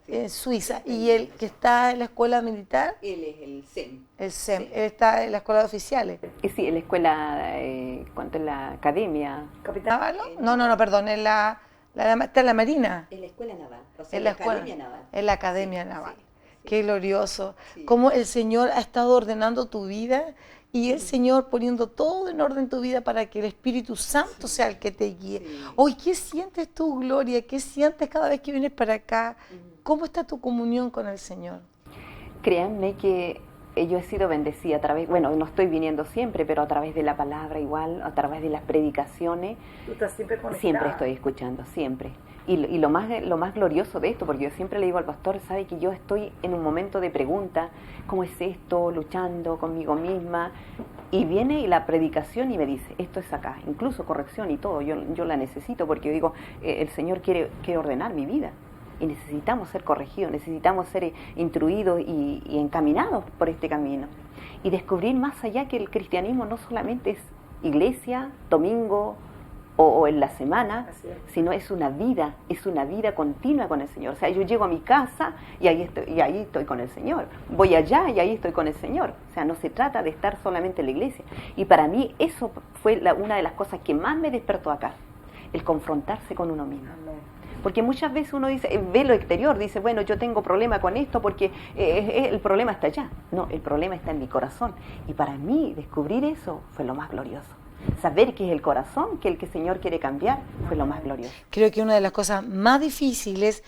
A: en Suiza, y el que está en la escuela militar.
C: Él es el SEM.
A: El SEM, sí. Él está en la escuela de oficiales.
C: Sí, en la escuela, ¿cuánto es la academia?
A: ¿Naval? No, perdón, está en la Marina.
C: En la escuela naval, o sea,
A: en la
C: academia naval.
A: En la academia naval.
C: Sí.
A: Qué glorioso. Sí. Cómo el Señor ha estado ordenando tu vida, y el Señor poniendo todo en orden en tu vida para que el Espíritu Santo sea el que te guíe. Hoy, ¿qué sientes tú, Gloria? ¿Qué sientes cada vez que vienes para acá? ¿Cómo está tu comunión con el Señor?
C: Créanme que yo he sido bendecida a través, bueno, no estoy viniendo siempre, pero a través de la palabra igual, a través de las predicaciones.
A: ¿Tú estás siempre conectada?
C: Siempre estoy escuchando, siempre. Y lo más glorioso de esto, porque yo siempre le digo al pastor, sabe que yo estoy en un momento de pregunta, ¿cómo es esto? Luchando conmigo misma. Y viene la predicación y me dice, esto es acá, incluso corrección y todo, yo la necesito porque yo digo, el Señor quiere ordenar mi vida. Y necesitamos ser corregidos, necesitamos ser instruidos y encaminados por este camino. Y descubrir más allá que el cristianismo no solamente es iglesia, domingo o en la semana, sino es una vida continua con el Señor. O sea, yo llego a mi casa y ahí estoy con el Señor. Voy allá y ahí estoy con el Señor. O sea, no se trata de estar solamente en la iglesia. Y para mí eso fue una de las cosas que más me despertó acá, el confrontarse con uno mismo. Porque muchas veces uno dice, ve lo exterior, dice, bueno, yo tengo problema con esto porque el problema está allá. No, el problema está en mi corazón. Y para mí descubrir eso fue lo más glorioso. Saber que es el corazón, que el Señor quiere cambiar, fue lo más glorioso.
A: Creo que una de las cosas más difíciles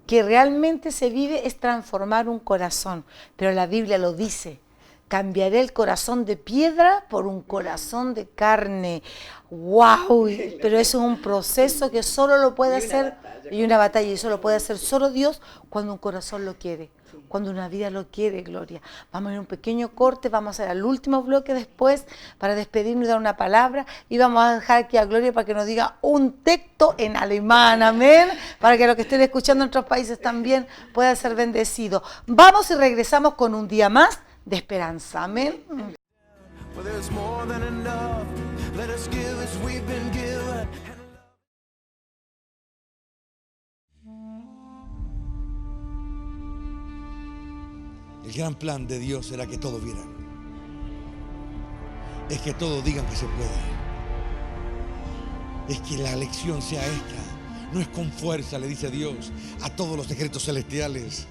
A: que realmente se vive es transformar un corazón. Pero la Biblia lo dice. Cambiaré el corazón de piedra por un corazón de carne. ¡Wow! Pero eso es un proceso que solo lo puede hacer, y una batalla, y eso lo puede hacer solo Dios cuando un corazón lo quiere, cuando una vida lo quiere, Gloria. Vamos a ir a un pequeño corte, vamos a ir al último bloque después para despedirnos y dar una palabra, y vamos a dejar aquí a Gloria para que nos diga un texto en alemán, amén, para que los que estén escuchando en otros países también puedan ser bendecidos. Vamos y regresamos con un día más de esperanza, amén.
B: El gran plan de Dios era que todos vieran. Es que todos digan que se puede. Es que la elección sea esta. No es con fuerza, le dice Dios a todos los secretos celestiales.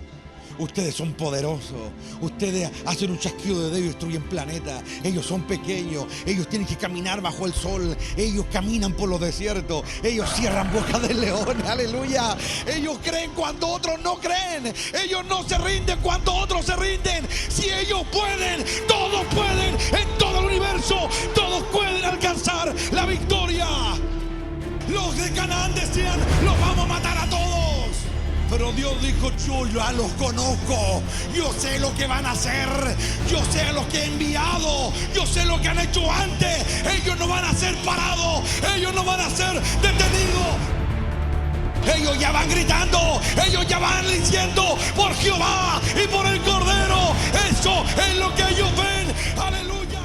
B: Ustedes son poderosos, ustedes hacen un chasquido de dedo y destruyen planetas. Ellos son pequeños, ellos tienen que caminar bajo el sol, ellos caminan por los desiertos, ellos cierran boca de león, aleluya. Ellos creen cuando otros no creen, ellos no se rinden cuando otros se rinden. Si ellos pueden, todos pueden, en todo el universo, todos pueden alcanzar la victoria. Los de Canaán decían, los vamos a matar a todos. Pero Dios dijo, yo ya los conozco, yo sé lo que van a hacer, yo sé a los que he enviado, yo sé lo que han hecho antes. Ellos no van a ser parados, ellos no van a ser detenidos. Ellos ya van gritando, ellos ya van diciendo, por Jehová y por el Cordero. Eso es lo que ellos ven, aleluya.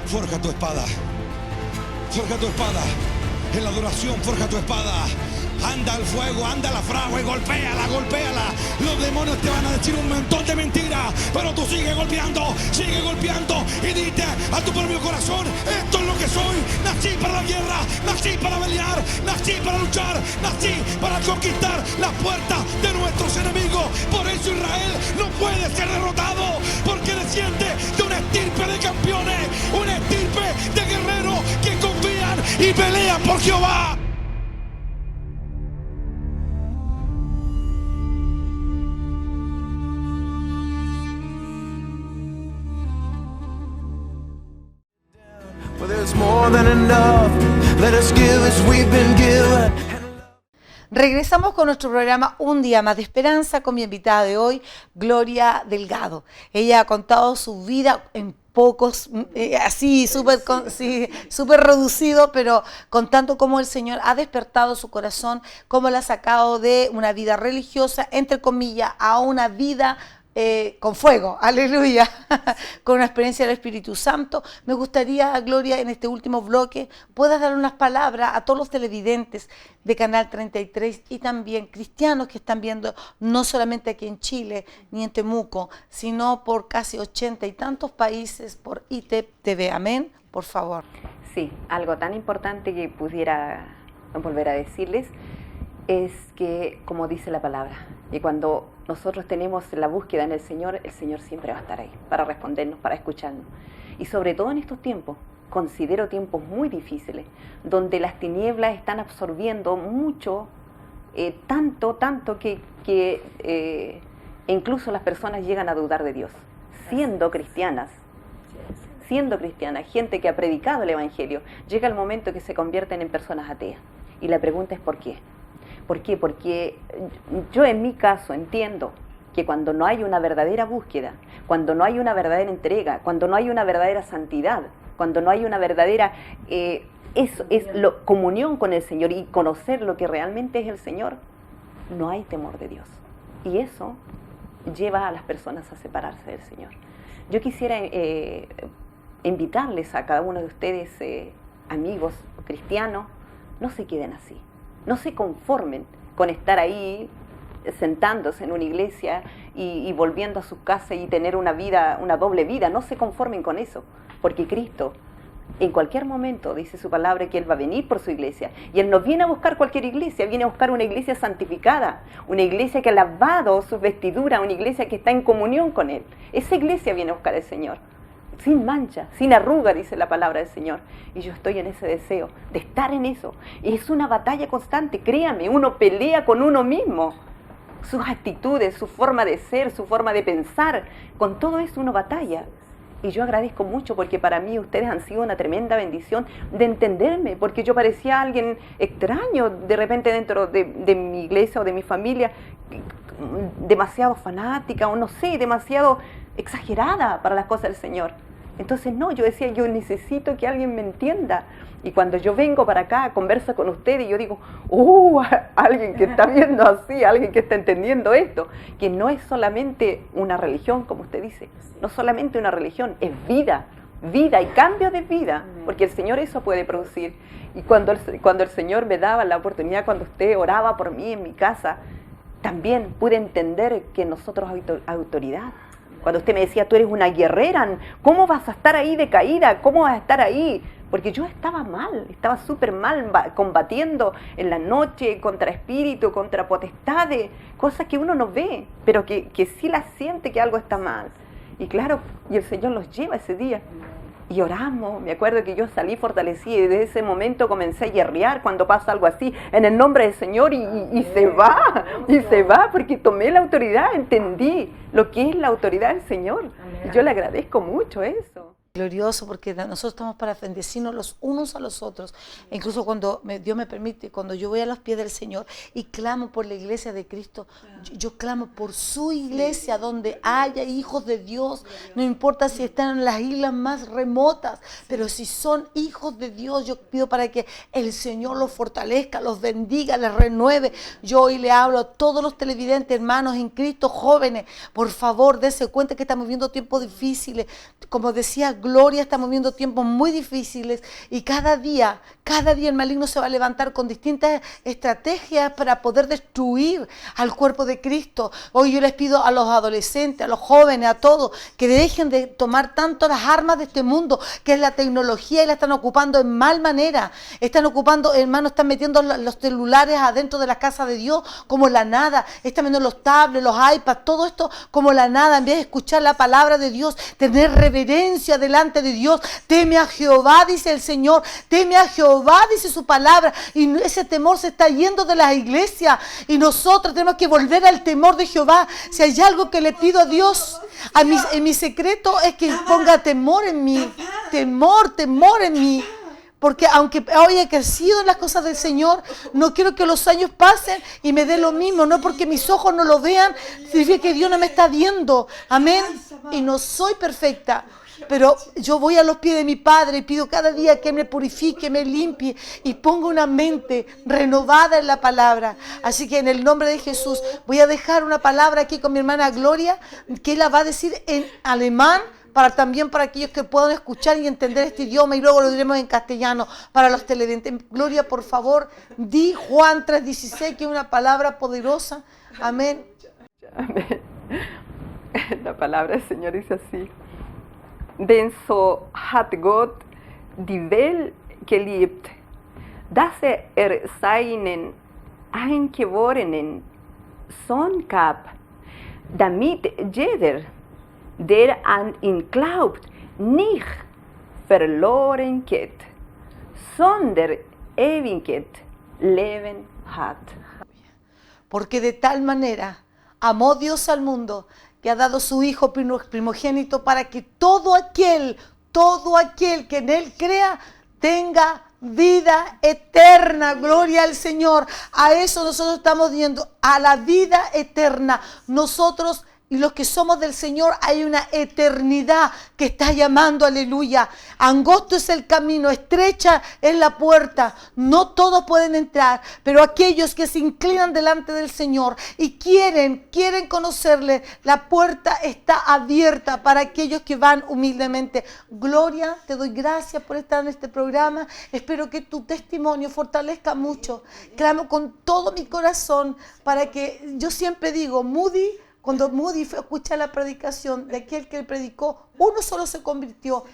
B: Forja tu espada, forja tu espada, en la adoración forja tu espada. Anda al fuego, anda a la fragua y golpéala, golpéala. Los demonios te van a decir un montón de mentiras, pero tú sigue golpeando y dite a tu propio corazón, esto es lo que soy. Nací para la guerra, nací para pelear, nací para luchar, nací para conquistar las puertas de nuestros enemigos. Por eso Israel no puede ser derrotado, porque desciende de una estirpe de campeones, una estirpe de guerreros que confían y pelean por Jehová.
A: Regresamos con nuestro programa Un Día Más de Esperanza con mi invitada de hoy, Gloria Delgado. Ella ha contado su vida en pocos, así súper reducido, pero contando cómo el Señor ha despertado su corazón, cómo la ha sacado de una vida religiosa, entre comillas, a una vida con fuego, aleluya, con una experiencia del Espíritu Santo. Me gustaría, Gloria, en este último bloque, puedas dar unas palabras a todos los televidentes de Canal 33 y también cristianos que están viendo, no solamente aquí en Chile, ni en Temuco, sino por casi 80 y tantos países por ITEP TV. Amén, por favor.
C: Sí, algo tan importante que pudiera volver a decirles es que, como dice la palabra, y cuando nosotros tenemos la búsqueda en el Señor siempre va a estar ahí para respondernos, para escucharnos. Y sobre todo en estos tiempos, considero tiempos muy difíciles, donde las tinieblas están absorbiendo mucho, tanto que incluso las personas llegan a dudar de Dios, siendo cristianas, gente que ha predicado el Evangelio. Llega el momento que se convierten en personas ateas. Y la pregunta es ¿por qué? ¿Por qué? Porque yo en mi caso entiendo que cuando no hay una verdadera búsqueda, cuando no hay una verdadera entrega, cuando no hay una verdadera santidad, cuando no hay una verdadera comunión con el Señor y conocer lo que realmente es el Señor, no hay temor de Dios. Y eso lleva a las personas a separarse del Señor. Yo quisiera invitarles a cada uno de ustedes, amigos cristianos, no se queden así, no se conformen con estar ahí sentándose en una iglesia y volviendo a sus casas y tener una doble vida. No se conformen con eso, porque Cristo en cualquier momento dice su palabra que Él va a venir por su iglesia, y Él no viene a buscar cualquier iglesia, viene a buscar una iglesia santificada, una iglesia que ha lavado sus vestiduras, una iglesia que está en comunión con Él. Esa iglesia viene a buscar al Señor, sin mancha, sin arruga, dice la palabra del Señor. Y yo estoy en ese deseo de estar en eso. Y es una batalla constante, créame, uno pelea con uno mismo. Sus actitudes, su forma de ser, su forma de pensar, con todo eso uno batalla. Y yo agradezco mucho porque para mí ustedes han sido una tremenda bendición de entenderme, porque yo parecía alguien extraño de repente dentro de mi iglesia o de mi familia, demasiado fanática o no sé, demasiado exagerada para las cosas del Señor. Entonces no, yo decía, yo necesito que alguien me entienda. Y cuando yo vengo para acá, converso con ustedes y yo digo, alguien que está viendo así, alguien que está entendiendo esto, que no es solamente una religión, como usted dice, no solamente una religión, es vida y cambio de vida, porque el Señor eso puede producir. Y cuando el Señor me daba la oportunidad, cuando usted oraba por mí en mi casa, también pude entender que nosotros hay autoridad. Cuando usted me decía, tú eres una guerrera, ¿cómo vas a estar ahí decaída? ¿Cómo vas a estar ahí? Porque yo estaba mal, estaba súper mal, combatiendo en la noche contra espíritu, contra potestades, cosas que uno no ve, pero que sí las siente que algo está mal. Y claro, y el Señor los lleva ese día. Y oramos, me acuerdo que yo salí fortalecida y desde ese momento comencé a guerrear cuando pasa algo así, en el nombre del Señor y se va, porque tomé la autoridad, entendí lo que es la autoridad del Señor. Y yo le agradezco mucho eso.
A: Glorioso, porque nosotros estamos para bendecirnos los unos a los otros. E incluso cuando Dios me permite, cuando yo voy a los pies del Señor y clamo por la iglesia de Cristo, yo clamo por su iglesia donde haya hijos de Dios. No importa si están en las islas más remotas, pero si son hijos de Dios, yo pido para que el Señor los fortalezca, los bendiga, les renueve. Yo hoy le hablo a todos los televidentes, hermanos en Cristo, jóvenes, por favor, dense cuenta que estamos viviendo tiempos difíciles. Como decía Gloria, estamos viviendo tiempos muy difíciles y cada día el maligno se va a levantar con distintas estrategias para poder destruir al cuerpo de Cristo. Hoy yo les pido a los adolescentes, a los jóvenes, a todos, que dejen de tomar tanto las armas de este mundo, que es la tecnología, y la están ocupando en mal manera. Están ocupando, hermanos, están metiendo los celulares adentro de la casa de Dios como la nada. Están metiendo los tablets, los iPads, todo esto como la nada, en vez de escuchar la palabra de Dios, tener reverencia delante de Dios. Teme a Jehová, dice el Señor, teme a Jehová, dice su palabra, y ese temor se está yendo de las iglesias y nosotros tenemos que volver al temor de Jehová. Si hay algo que le pido a Dios en mi secreto es que ponga temor en mí, temor en mí. Porque aunque hoy he crecido en las cosas del Señor, no quiero que los años pasen y me dé lo mismo. No porque mis ojos no lo vean, significa que Dios no me está viendo. Amén. Y no soy perfecta, pero yo voy a los pies de mi Padre y pido cada día que me purifique, me limpie y ponga una mente renovada en la palabra. Así que en el nombre de Jesús voy a dejar una palabra aquí con mi hermana Gloria, que la va a decir en alemán, también para aquellos que puedan escuchar y entender este idioma, y luego lo diremos en castellano para los televidentes. Gloria, por favor, di Juan 3:16, que es una palabra poderosa. Amén.
C: Amén. La palabra del Señor dice así: Denn so hat Gott die Welt geliebt, dass seinen eingeborenen Sohn gab, damit jeder, der an ihn glaubt, nicht verloren geht, sondern ewiges Leben hat.
A: Porque de tal manera amó Dios al mundo que ha dado su Hijo primogénito para que todo aquel que en Él crea tenga vida eterna. Gloria al Señor. A eso nosotros estamos viendo, a la vida eterna. Nosotros y los que somos del Señor, hay una eternidad que está llamando, aleluya. Angosto es el camino, estrecha es la puerta. No todos pueden entrar, pero aquellos que se inclinan delante del Señor y quieren conocerle, la puerta está abierta para aquellos que van humildemente. Gloria, te doy gracias por estar en este programa. Espero que tu testimonio fortalezca mucho. Clamo con todo mi corazón para que, yo siempre digo, cuando Moody fue a escuchar la predicación de aquel que él predicó, uno solo se convirtió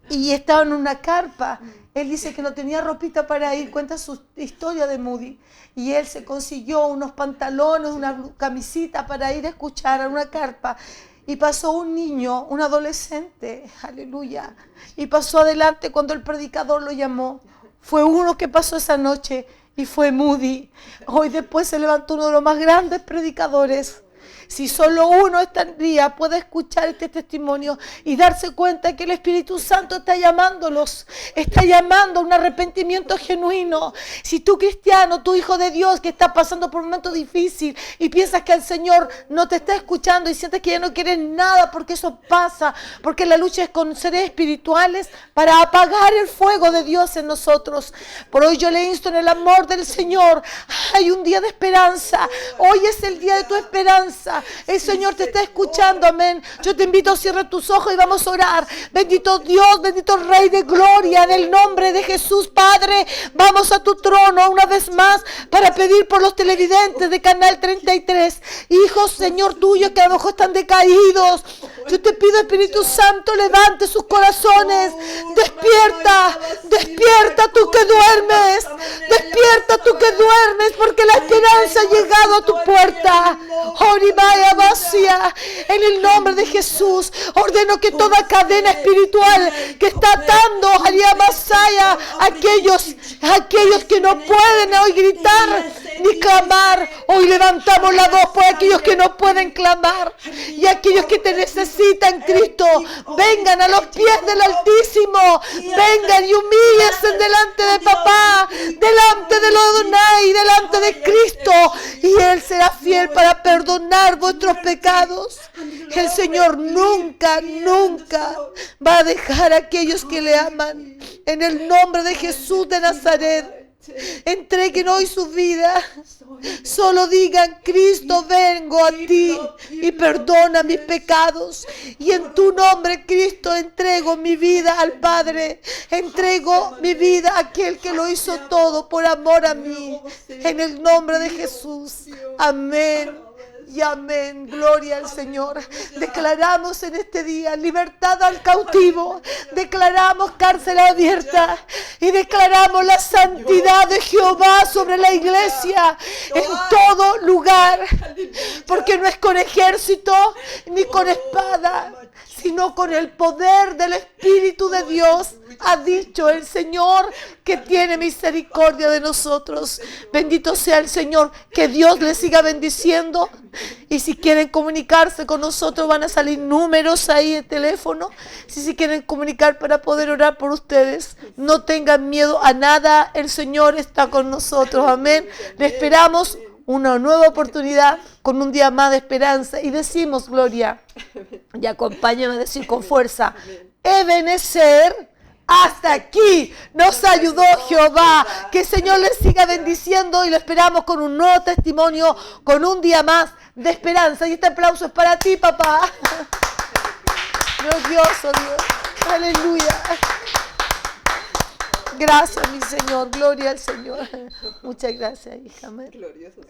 A: y estaba en una carpa. Él dice que no tenía ropita para ir, cuenta su historia de Moody. Y él se consiguió unos pantalones, una camisita para ir a escuchar a una carpa. Y pasó un niño, un adolescente, aleluya. Y pasó adelante cuando el predicador lo llamó. Fue uno que pasó esa noche y fue Moody. Hoy después se levantó uno de los más grandes predicadores. Si solo uno esta día puede escuchar este testimonio y darse cuenta que el Espíritu Santo está llamándolos, está llamando a un arrepentimiento genuino. Si tú cristiano, tú hijo de Dios que está pasando por un momento difícil y piensas que el Señor no te está escuchando y sientes que ya no quieres nada porque eso pasa, porque la lucha es con seres espirituales para apagar el fuego de Dios en nosotros. Por hoy yo le insto en el amor del Señor. Hay un día de esperanza. Hoy es el día de tu esperanza. El Señor te está escuchando, amén. Yo te invito a cierrar tus ojos y vamos a orar. Bendito Dios, bendito Rey de Gloria, en el nombre de Jesús, Padre. Vamos a tu trono una vez más para pedir por los televidentes de Canal 33. Hijos, Señor, tuyos que a lo mejor están decaídos. Yo te pido, Espíritu Santo, levante sus corazones. Despierta, despierta tú que duermes. Despierta tú que duermes, porque la esperanza ha llegado a tu puerta. Oribaya vacía, en el nombre de Jesús, ordeno que toda cadena espiritual que está atando a Masaya, aquellos que no pueden hoy gritar ni clamar, hoy levantamos la voz por aquellos que no pueden clamar y aquellos que te necesitan, Cristo, vengan a los pies del Altísimo, vengan y humíllense delante de Papá, delante de Adonai, delante de Cristo, y Él será fiel para perdonar vuestros pecados. El Señor nunca va a dejar a aquellos que le aman. En el nombre de Jesús de Nazaret, entreguen hoy su vida. Solo digan: Cristo, vengo a ti y perdona mis pecados. Y en tu nombre, Cristo, entrego mi vida al Padre. Entrego mi vida a aquel que lo hizo todo por amor a mí. En el nombre de Jesús. Amén. Y amén, gloria al Señor. Declaramos en este día libertad al cautivo, declaramos cárcel abierta y declaramos la santidad de Jehová sobre la iglesia en todo lugar, porque no es con ejército ni con espada, sino con el poder del Espíritu de Dios. Ha dicho el Señor que tiene misericordia de nosotros. Bendito sea el Señor, que Dios les siga bendiciendo. Y si quieren comunicarse con nosotros, van a salir números ahí en teléfono. Si se quieren comunicar para poder orar por ustedes, no tengan miedo a nada. El Señor está con nosotros. Amén. Le esperamos una nueva oportunidad con un día más de esperanza. Y decimos, Gloria, y acompáñame a decir con fuerza: Ebenezer, hasta aquí nos ayudó Jehová. Que el Señor les siga bendiciendo y lo esperamos con un nuevo testimonio, con un día más de esperanza. Y este aplauso es para ti, papá. Glorioso Dios. Aleluya. Gracias, mi Señor. Gloria al Señor. Muchas gracias, hija. Glorioso.